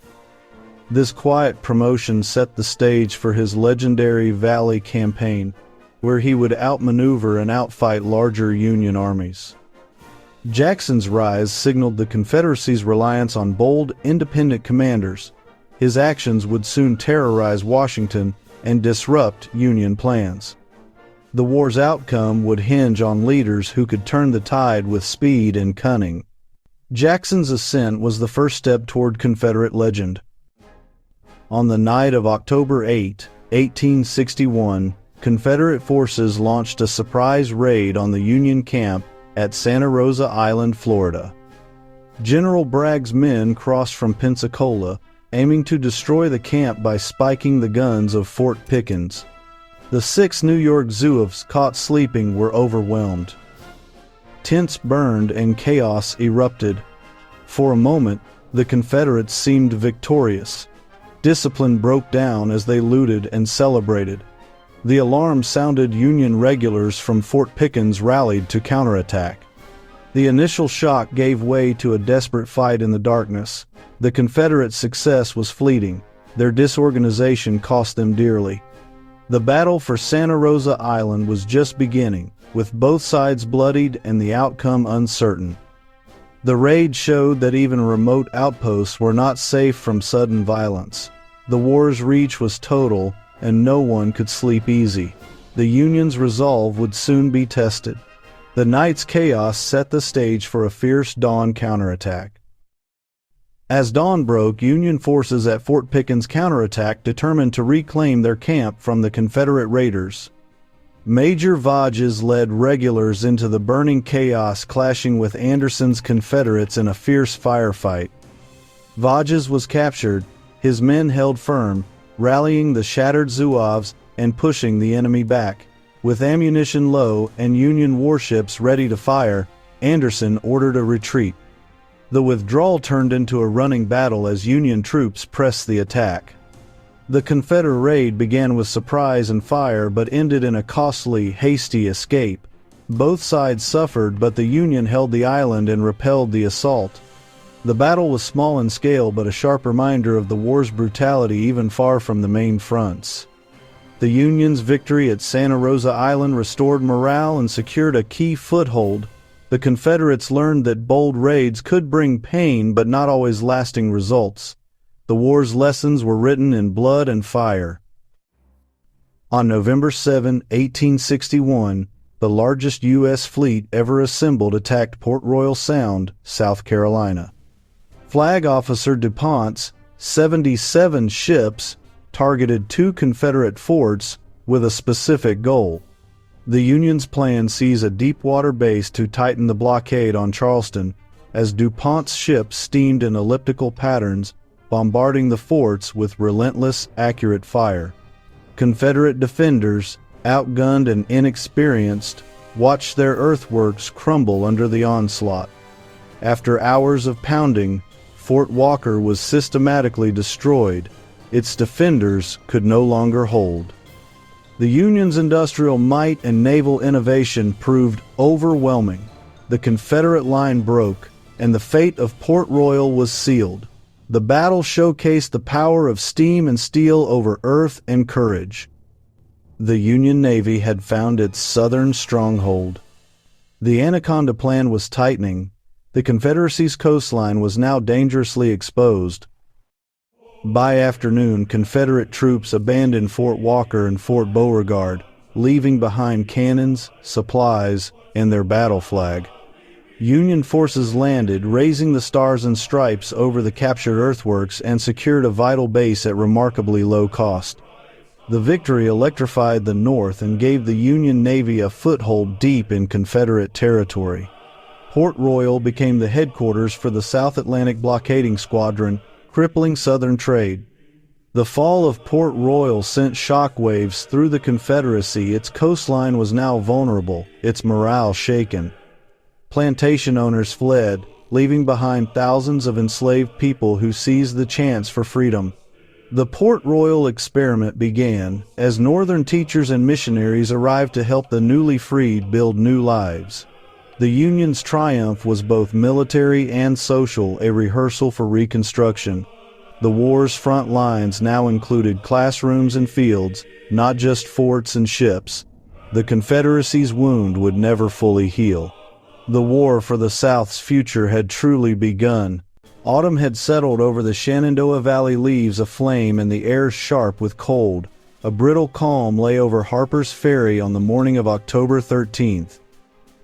This quiet promotion set the stage for his legendary Valley Campaign, where he would outmaneuver and outfight larger Union armies. Jackson's rise signaled the Confederacy's reliance on bold, independent commanders. His actions would soon terrorize Washington and disrupt Union plans. The war's outcome would hinge on leaders who could turn the tide with speed and cunning. Jackson's ascent was the first step toward Confederate legend. On the night of October 8, 1861, Confederate forces launched a surprise raid on the Union camp at Santa Rosa Island, Florida. General Bragg's men crossed from Pensacola, aiming to destroy the camp by spiking the guns of Fort Pickens. The 6 New York Zouaves caught sleeping were overwhelmed. Tents burned and chaos erupted. For a moment, the Confederates seemed victorious. Discipline broke down as they looted and celebrated. The alarm sounded. Union regulars from Fort Pickens rallied to counterattack. The initial shock gave way to a desperate fight in the darkness. The Confederate success was fleeting. Their disorganization cost them dearly. The battle for Santa Rosa Island was just beginning, with both sides bloodied and the outcome uncertain. The raid showed that even remote outposts were not safe from sudden violence. The war's reach was total, and no one could sleep easy. The Union's resolve would soon be tested. The night's chaos set the stage for a fierce dawn counterattack. As dawn broke, Union forces at Fort Pickens counterattacked, determined to reclaim their camp from the Confederate raiders. Major Vages led regulars into the burning chaos, clashing with Anderson's Confederates in a fierce firefight. Vages was captured, his men held firm, rallying the shattered Zouaves and pushing the enemy back. With ammunition low and Union warships ready to fire, Anderson ordered a retreat. The withdrawal turned into a running battle as Union troops pressed the attack. The Confederate raid began with surprise and fire but ended in a costly, hasty escape. Both sides suffered, but the Union held the island and repelled the assault. The battle was small in scale but a sharp reminder of the war's brutality even far from the main fronts. The Union's victory at Santa Rosa Island restored morale and secured a key foothold. The Confederates learned that bold raids could bring pain but not always lasting results. The war's lessons were written in blood and fire. On November 7, 1861, the largest U.S. fleet ever assembled attacked Port Royal Sound, South Carolina. Flag Officer DuPont's 77 ships targeted 2 Confederate forts with a specific goal. The Union's plan sees a deep-water base to tighten the blockade on Charleston, as DuPont's ships steamed in elliptical patterns, bombarding the forts with relentless, accurate fire. Confederate defenders, outgunned and inexperienced, watched their earthworks crumble under the onslaught. After hours of pounding, Fort Walker was systematically destroyed. Its defenders could no longer hold. The Union's industrial might and naval innovation proved overwhelming. The Confederate line broke, and the fate of Port Royal was sealed. The battle showcased the power of steam and steel over earth and courage. The Union Navy had found its southern stronghold. The Anaconda Plan was tightening. The Confederacy's coastline was now dangerously exposed. By afternoon, Confederate troops abandoned Fort Walker and Fort Beauregard, leaving behind cannons, supplies, and their battle flag. Union forces landed, raising the stars and stripes over the captured earthworks, and secured a vital base at remarkably low cost. The victory electrified the North and gave the Union Navy a foothold deep in Confederate territory. Port Royal became the headquarters for the South Atlantic Blockading Squadron, crippling Southern trade. The fall of Port Royal sent shockwaves through the Confederacy. Its coastline was now vulnerable, its morale shaken. Plantation owners fled, leaving behind thousands of enslaved people who seized the chance for freedom. The Port Royal experiment began as Northern teachers and missionaries arrived to help the newly freed build new lives. The Union's triumph was both military and social, a rehearsal for Reconstruction. The war's front lines now included classrooms and fields, not just forts and ships. The Confederacy's wound would never fully heal. The war for the South's future had truly begun. Autumn had settled over the Shenandoah Valley, leaves aflame and the air sharp with cold. A brittle calm lay over Harper's Ferry on the morning of October 13th.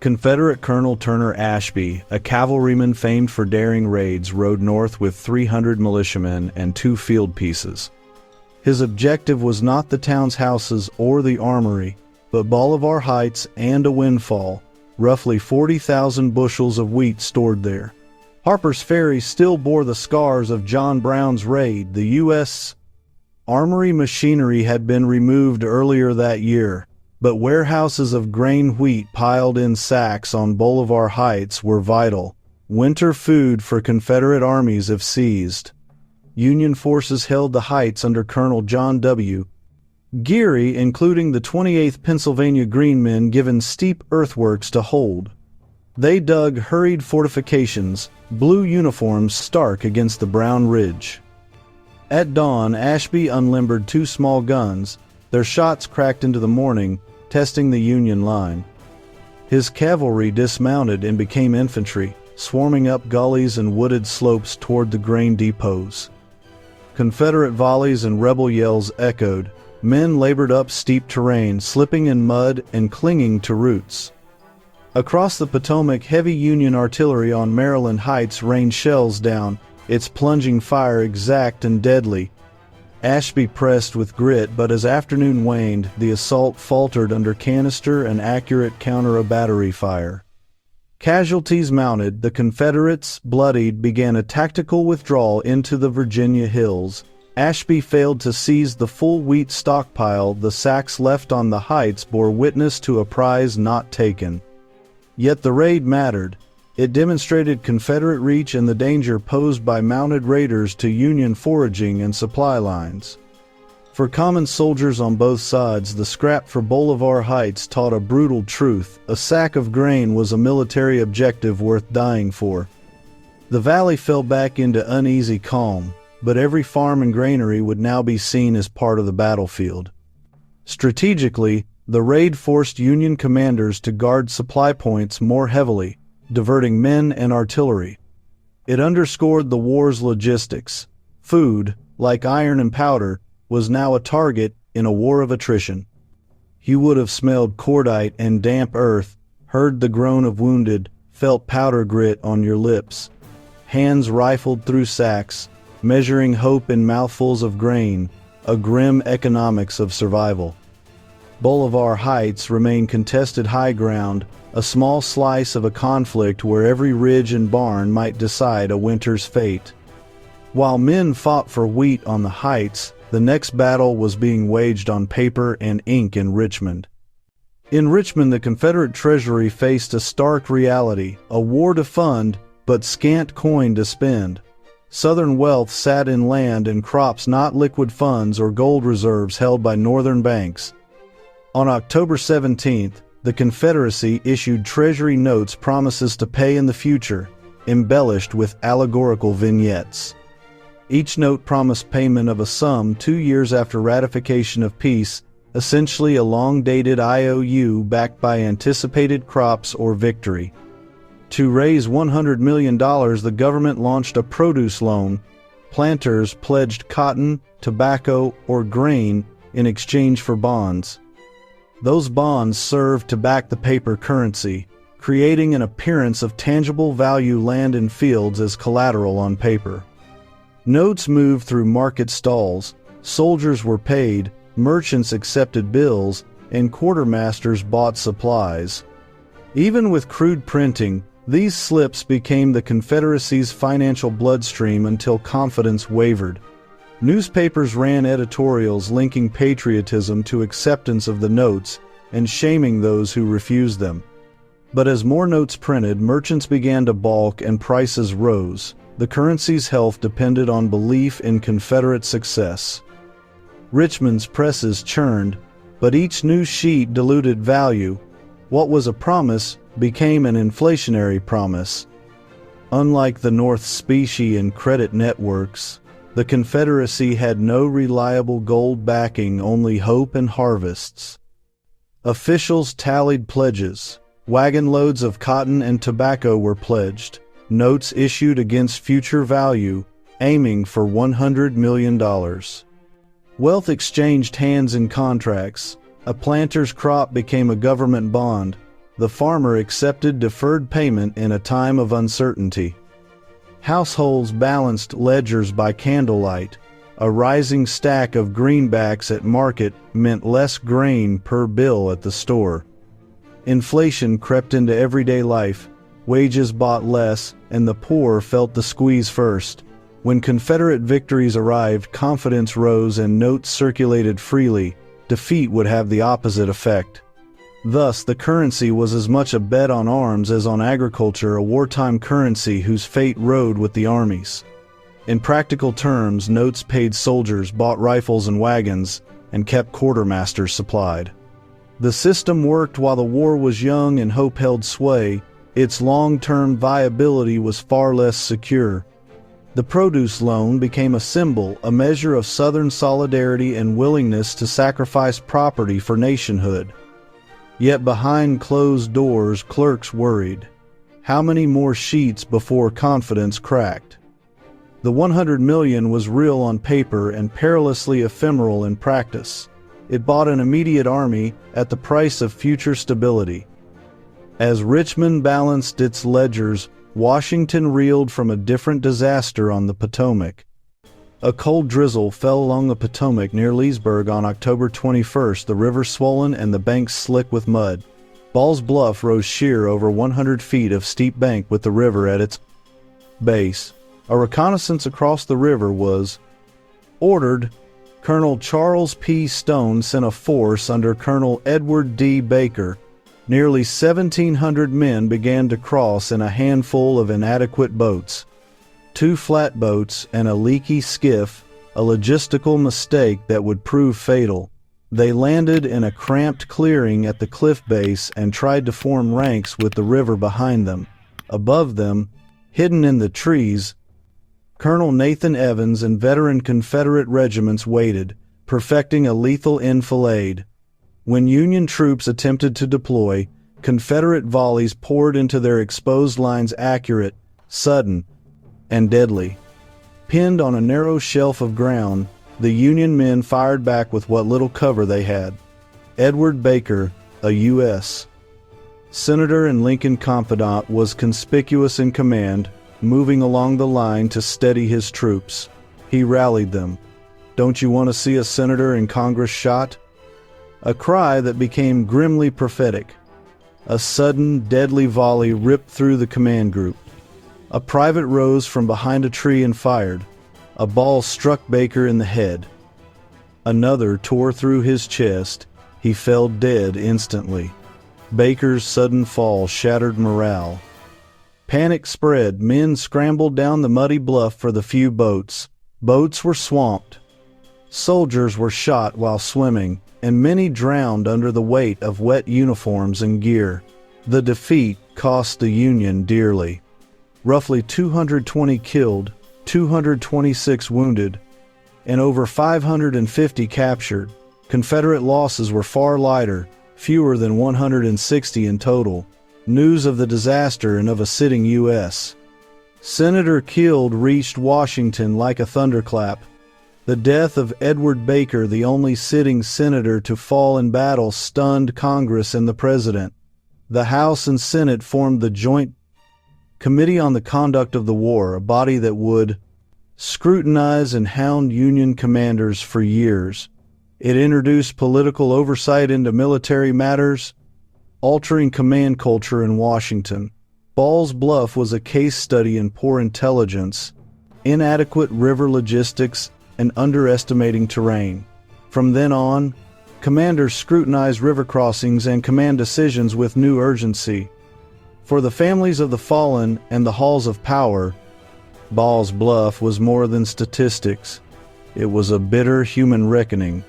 Confederate Colonel Turner Ashby, a cavalryman famed for daring raids, rode north with 300 militiamen and 2 field pieces. His objective was not the town's houses or the armory, but Bolivar Heights and a windfall, roughly 40,000 bushels of wheat stored there. Harper's Ferry still bore the scars of John Brown's raid. The U.S. Armory machinery had been removed earlier that year, but warehouses of grain wheat piled in sacks on Bolivar Heights were vital. Winter food for Confederate armies if seized. Union forces held the heights under Colonel John W. Geary, including the 28th Pennsylvania Greenmen, given steep earthworks to hold. They dug hurried fortifications, blue uniforms stark against the brown ridge. At dawn, Ashby unlimbered 2 small guns. Their shots cracked into the morning, testing the Union line. His cavalry dismounted and became infantry, swarming up gullies and wooded slopes toward the grain depots. Confederate volleys and rebel yells echoed. Men labored up steep terrain, slipping in mud and clinging to roots. Across the Potomac, heavy Union artillery on Maryland Heights rained shells down, its plunging fire exact and deadly. Ashby pressed with grit, but as afternoon waned, the assault faltered under canister and accurate counter-battery fire. Casualties mounted. The Confederates, bloodied, began a tactical withdrawal into the Virginia hills. Ashby failed to seize the full wheat stockpile. The sacks left on the heights bore witness to a prize not taken. Yet the raid mattered. It demonstrated Confederate reach and the danger posed by mounted raiders to Union foraging and supply lines. For common soldiers on both sides, the scrap for Bolivar Heights taught a brutal truth. A sack of grain was a military objective worth dying for. The valley fell back into uneasy calm, but every farm and granary would now be seen as part of the battlefield. Strategically, the raid forced Union commanders to guard supply points more heavily, diverting men and artillery. It underscored the war's logistics. Food, like iron and powder, was now a target in a war of attrition. You would have smelled cordite and damp earth, heard the groan of wounded, felt powder grit on your lips. Hands rifled through sacks, measuring hope in mouthfuls of grain, a grim economics of survival. Bolivar Heights remain contested high ground, a small slice of a conflict where every ridge and barn might decide a winter's fate. While men fought for wheat on the heights, the next battle was being waged on paper and ink in Richmond. In Richmond, the Confederate treasury faced a stark reality, a war to fund, but scant coin to spend. Southern wealth sat in land and crops, not liquid funds or gold reserves held by Northern banks. On October 17th, the Confederacy issued Treasury notes promises to pay in the future, embellished with allegorical vignettes. Each note promised payment of a sum 2 years after ratification of peace, essentially a long-dated IOU backed by anticipated crops or victory. To raise $100 million, the government launched a produce loan. Planters pledged cotton, tobacco, or grain in exchange for bonds. Those bonds served to back the paper currency, creating an appearance of tangible value land and fields as collateral on paper. Notes moved through market stalls, soldiers were paid, merchants accepted bills, and quartermasters bought supplies. Even with crude printing, these slips became the Confederacy's financial bloodstream until confidence wavered. Newspapers ran editorials linking patriotism to acceptance of the notes and shaming those who refused them. But as more notes printed, merchants began to balk and prices rose. The currency's health depended on belief in Confederate success. Richmond's presses churned, but each new sheet diluted value. What was a promise became an inflationary promise. Unlike the North's specie and credit networks, the Confederacy had no reliable gold backing, only hope and harvests. Officials tallied pledges. Wagon loads of cotton and tobacco were pledged. Notes issued against future value, aiming for $100 million. Wealth exchanged hands in contracts. A planter's crop became a government bond. The farmer accepted deferred payment in a time of uncertainty. Households balanced ledgers by candlelight. A rising stack of greenbacks at market meant less grain per bill at the store. Inflation crept into everyday life. Wages bought less, and the poor felt the squeeze first. When Confederate victories arrived, confidence rose and notes circulated freely. Defeat would have the opposite effect. Thus, the currency was as much a bet on arms as on agriculture, a wartime currency whose fate rode with the armies. In practical terms, notes paid soldiers, bought rifles and wagons, and kept quartermasters supplied. The system worked while the war was young and hope held sway. Its long-term viability was far less secure. The produce loan became a symbol, a measure of Southern solidarity and willingness to sacrifice property for nationhood. Yet behind closed doors, clerks worried. How many more sheets before confidence cracked? The $100 million was real on paper and perilously ephemeral in practice. It bought an immediate army at the price of future stability. As Richmond balanced its ledgers, Washington reeled from a different disaster on the Potomac. A cold drizzle fell along the Potomac near Leesburg on October 21st, the river swollen and the banks slick with mud. Ball's Bluff rose sheer over 100 feet of steep bank with the river at its base. A reconnaissance across the river was ordered. Colonel Charles P. Stone sent a force under Colonel Edward D. Baker. Nearly 1,700 men began to cross in a handful of inadequate boats. 2 flatboats and a leaky skiff, a logistical mistake that would prove fatal. They landed in a cramped clearing at the cliff base and tried to form ranks with the river behind them. Above them, hidden in the trees, Colonel Nathan Evans and veteran Confederate regiments waited, perfecting a lethal enfilade. When Union troops attempted to deploy, Confederate volleys poured into their exposed lines, accurate, sudden, and deadly. Pinned on a narrow shelf of ground, the Union men fired back with what little cover they had. Edward Baker, a U.S. Senator and Lincoln confidant, was conspicuous in command, moving along the line to steady his troops. He rallied them. "Don't you want to see a senator in Congress shot?" A cry that became grimly prophetic. A sudden, deadly volley ripped through the command group. A private rose from behind a tree and fired. A ball struck Baker in the head. Another tore through his chest. He fell dead instantly. Baker's sudden fall shattered morale. Panic spread. Men scrambled down the muddy bluff for the few boats. Boats were swamped. Soldiers were shot while swimming, and many drowned under the weight of wet uniforms and gear. The defeat cost the Union dearly. Roughly 220 killed, 226 wounded, and over 550 captured. Confederate losses were far lighter, fewer than 160 in total. News of the disaster and of a sitting U.S. senator killed reached Washington like a thunderclap. The death of Edward Baker, the only sitting senator to fall in battle, stunned Congress and the President. The House and Senate formed the Joint Committee on the Conduct of the War, a body that would scrutinize and hound Union commanders for years. It introduced political oversight into military matters, altering command culture in Washington. Ball's Bluff was a case study in poor intelligence, inadequate river logistics, and underestimating terrain. From then on, commanders scrutinized river crossings and command decisions with new urgency. For the families of the fallen and the halls of power, Ball's Bluff was more than statistics. It was a bitter human reckoning.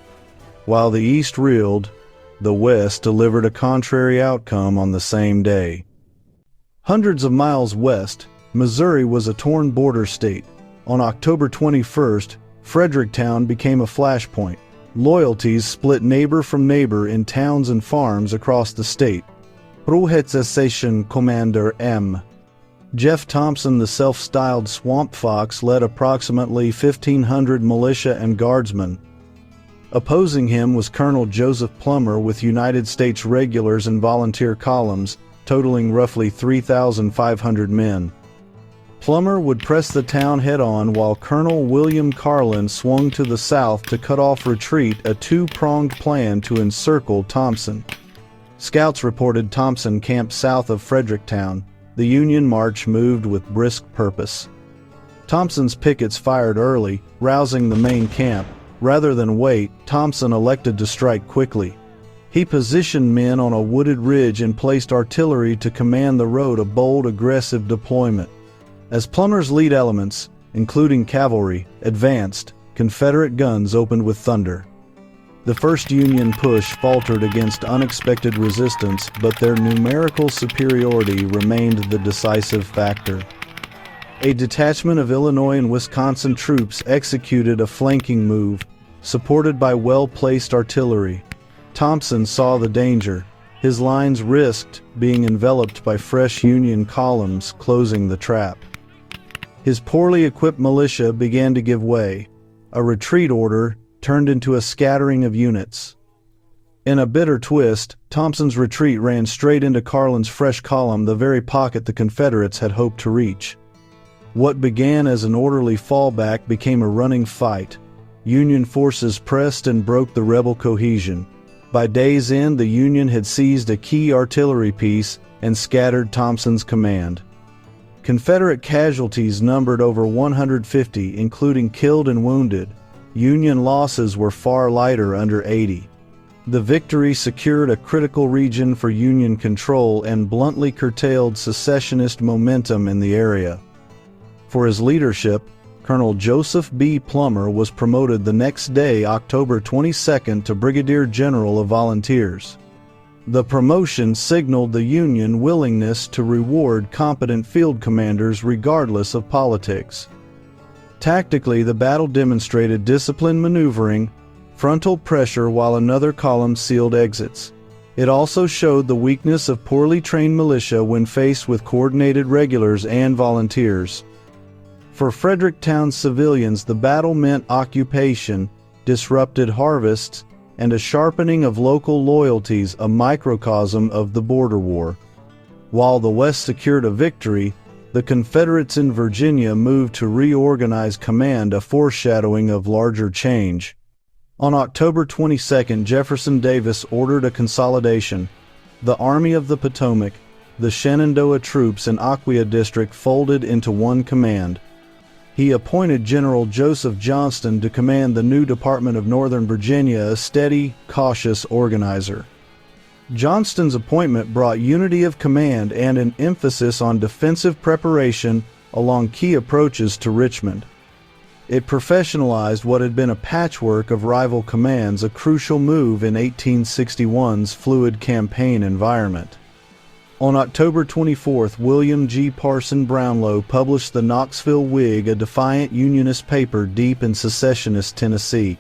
While the East reeled, the West delivered a contrary outcome on the same day. Hundreds of miles west, Missouri was a torn border state. On October 21st, Fredericktown became a flashpoint. Loyalties split neighbor from neighbor in towns and farms across the state. Prohetstation Commander M. Jeff Thompson, the self-styled Swamp Fox, led approximately 1,500 militia and guardsmen. Opposing him was Colonel Joseph Plummer with United States regulars and volunteer columns, totaling roughly 3,500 men. Plummer would press the town head-on while Colonel William Carlin swung to the south to cut off retreat, a two-pronged plan to encircle Thompson. Scouts reported Thompson camped south of Fredericktown. The Union march moved with brisk purpose. Thompson's pickets fired early, rousing the main camp. Rather than wait, Thompson elected to strike quickly. He positioned men on a wooded ridge and placed artillery to command the road, a bold, aggressive deployment. As Plummer's lead elements, including cavalry, advanced, Confederate guns opened with thunder. The first Union push faltered against unexpected resistance, but their numerical superiority remained the decisive factor. A detachment of Illinois and Wisconsin troops executed a flanking move, supported by well-placed artillery. Thompson saw the danger. His lines risked being enveloped by fresh Union columns closing the trap. His poorly equipped militia began to give way. A retreat order turned into a scattering of units. In a bitter twist, Thompson's retreat ran straight into Carlin's fresh column, the very pocket the Confederates had hoped to reach. What began as an orderly fallback became a running fight. Union forces pressed and broke the rebel cohesion. By day's end, the Union had seized a key artillery piece and scattered Thompson's command. Confederate casualties numbered over 150, including killed and wounded. Union losses were far lighter, under 80. The victory secured a critical region for Union control and bluntly curtailed secessionist momentum in the area. For his leadership, Colonel Joseph B. Plummer was promoted the next day, October 22nd, to Brigadier General of Volunteers. The promotion signaled the Union willingness to reward competent field commanders regardless of politics. Tactically, the battle demonstrated disciplined maneuvering, frontal pressure while another column sealed exits. It also showed the weakness of poorly trained militia when faced with coordinated regulars and volunteers. For Fredericktown civilians, the battle meant occupation, disrupted harvests, and a sharpening of local loyalties, a microcosm of the border war. While the West secured a victory, the Confederates in Virginia moved to reorganize command, a foreshadowing of larger change. On October 22, Jefferson Davis ordered a consolidation. The Army of the Potomac, the Shenandoah troops, and Aquia District folded into one command. He appointed General Joseph Johnston to command the new Department of Northern Virginia, a steady, cautious organizer. Johnston's appointment brought unity of command and an emphasis on defensive preparation along key approaches to Richmond. It professionalized what had been a patchwork of rival commands, a crucial move in 1861's fluid campaign environment. On October 24, William G. Parson Brownlow published the Knoxville Whig, a defiant Unionist paper deep in secessionist Tennessee.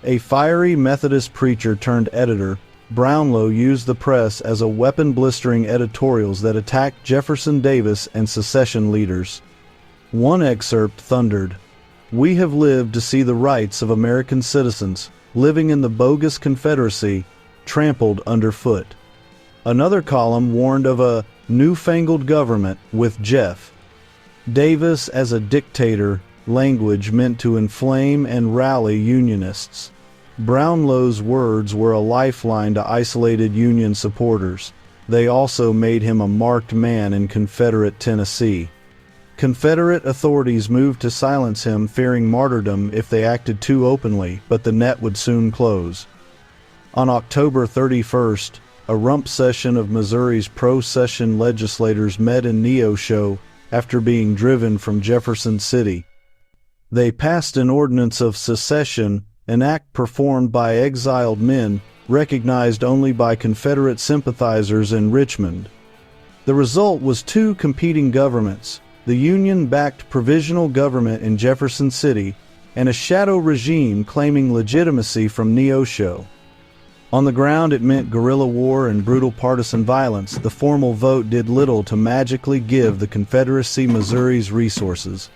A fiery Methodist preacher turned editor, Brownlow used the press as a weapon, blistering editorials that attacked Jefferson Davis and secession leaders. One excerpt thundered, "We have lived to see the rights of American citizens, living in the bogus Confederacy, trampled underfoot." Another column warned of a newfangled government with Jeff Davis as a dictator, language meant to inflame and rally Unionists. Brownlow's words were a lifeline to isolated Union supporters. They also made him a marked man in Confederate Tennessee. Confederate authorities moved to silence him, fearing martyrdom if they acted too openly, but the net would soon close. On October 31st, a rump session of Missouri's pro-cession legislators met in Neosho after being driven from Jefferson City. They passed an ordinance of secession, an act performed by exiled men, recognized only by Confederate sympathizers in Richmond. The result was two competing governments, the Union-backed provisional government in Jefferson City and a shadow regime claiming legitimacy from Neosho. On the ground, it meant guerrilla war and brutal partisan violence. The formal vote did little to magically give the Confederacy Missouri's resources.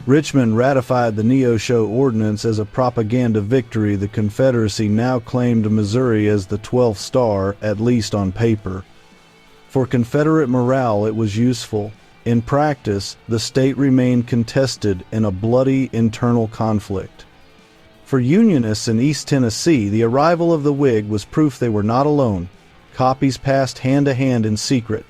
Richmond ratified the Neosho Ordinance as a propaganda victory. The Confederacy now claimed Missouri as the 12th star, at least on paper. For Confederate morale, it was useful. In practice, the state remained contested in a bloody internal conflict. For Unionists in East Tennessee, the arrival of the Whig was proof they were not alone. Copies passed hand to hand in secret.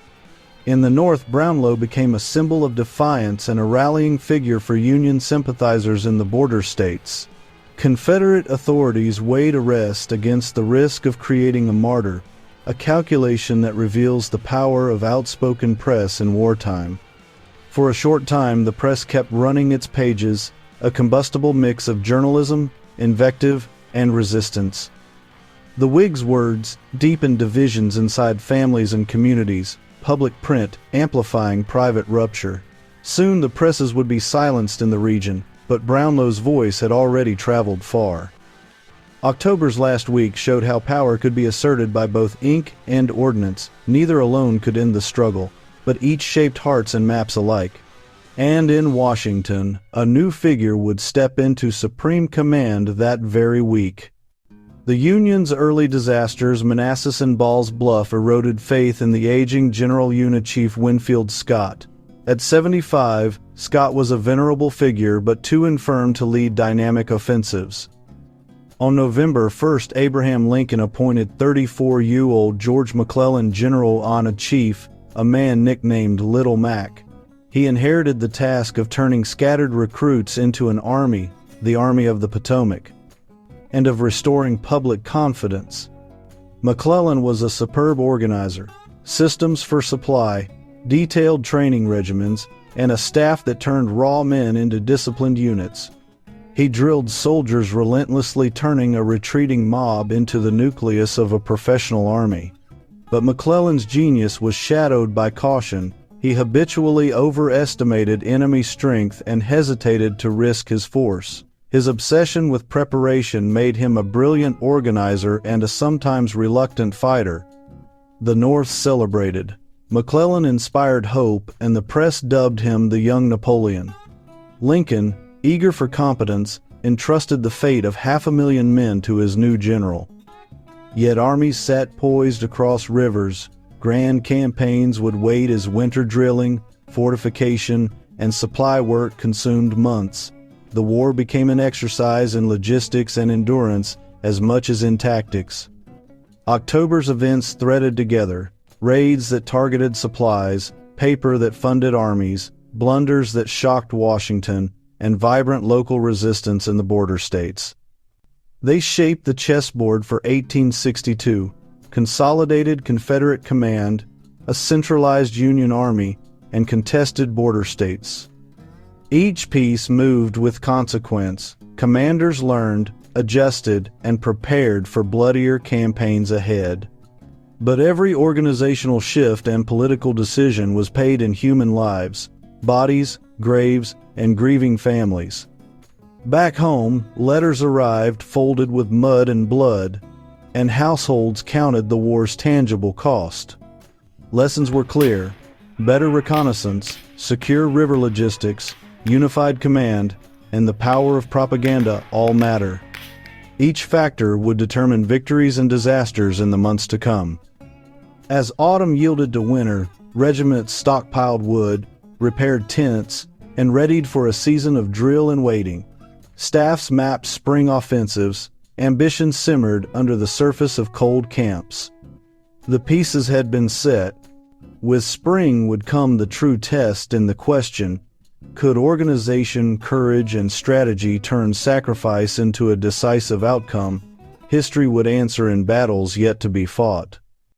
In the North, Brownlow became a symbol of defiance and a rallying figure for Union sympathizers in the border states. Confederate authorities weighed arrest against the risk of creating a martyr, a calculation that reveals the power of outspoken press in wartime. For a short time, the press kept running its pages, a combustible mix of journalism, invective, and resistance. The Whigs' words deepened divisions inside families and communities, public print amplifying private rupture. Soon the presses would be silenced in the region, but Brownlow's voice had already traveled far. October's last week showed how power could be asserted by both ink and ordnance. Neither alone could end the struggle, but each shaped hearts and maps alike. And in Washington, a new figure would step into supreme command that very week. The Union's early disasters, Manassas and Ball's Bluff, eroded faith in the aging General Unit Chief Winfield Scott. At 75, Scott was a venerable figure but too infirm to lead dynamic offensives. On November 1st, Abraham Lincoln appointed 34-year-old George McClellan general on a chief, a man nicknamed Little Mac. He inherited the task of turning scattered recruits into an army, the Army of the Potomac, and of restoring public confidence. McClellan was a superb organizer, systems for supply, detailed training regimens, and a staff that turned raw men into disciplined units. He drilled soldiers relentlessly, turning a retreating mob into the nucleus of a professional army. But McClellan's genius was shadowed by caution. He habitually overestimated enemy strength and hesitated to risk his force. His obsession with preparation made him a brilliant organizer and a sometimes reluctant fighter. The North celebrated. McClellan inspired hope, and the press dubbed him the young Napoleon. Lincoln, eager for competence, entrusted the fate of 500,000 men to his new general. Yet armies sat poised across rivers. Grand campaigns would wait as winter drilling, fortification, and supply work consumed months. The war became an exercise in logistics and endurance as much as in tactics. October's events threaded together: raids that targeted supplies, paper that funded armies, blunders that shocked Washington, and vibrant local resistance in the border states. They shaped the chessboard for 1862, consolidated Confederate command, a centralized Union army, and contested border states. Each piece moved with consequence. Commanders learned, adjusted, and prepared for bloodier campaigns ahead. But every organizational shift and political decision was paid in human lives, bodies, graves, and grieving families. Back home, letters arrived folded with mud and blood, and households counted the war's tangible cost. Lessons were clear: better reconnaissance, secure river logistics, unified command, and the power of propaganda all matter. Each factor would determine victories and disasters in the months to come. As autumn yielded to winter, regiments stockpiled wood, repaired tents, and readied for a season of drill and waiting. Staffs mapped spring offensives. Ambition simmered under the surface of cold camps. The pieces had been set. With spring would come the true test and the question: could organization, courage, and strategy turn sacrifice into a decisive outcome? History would answer in battles yet to be fought.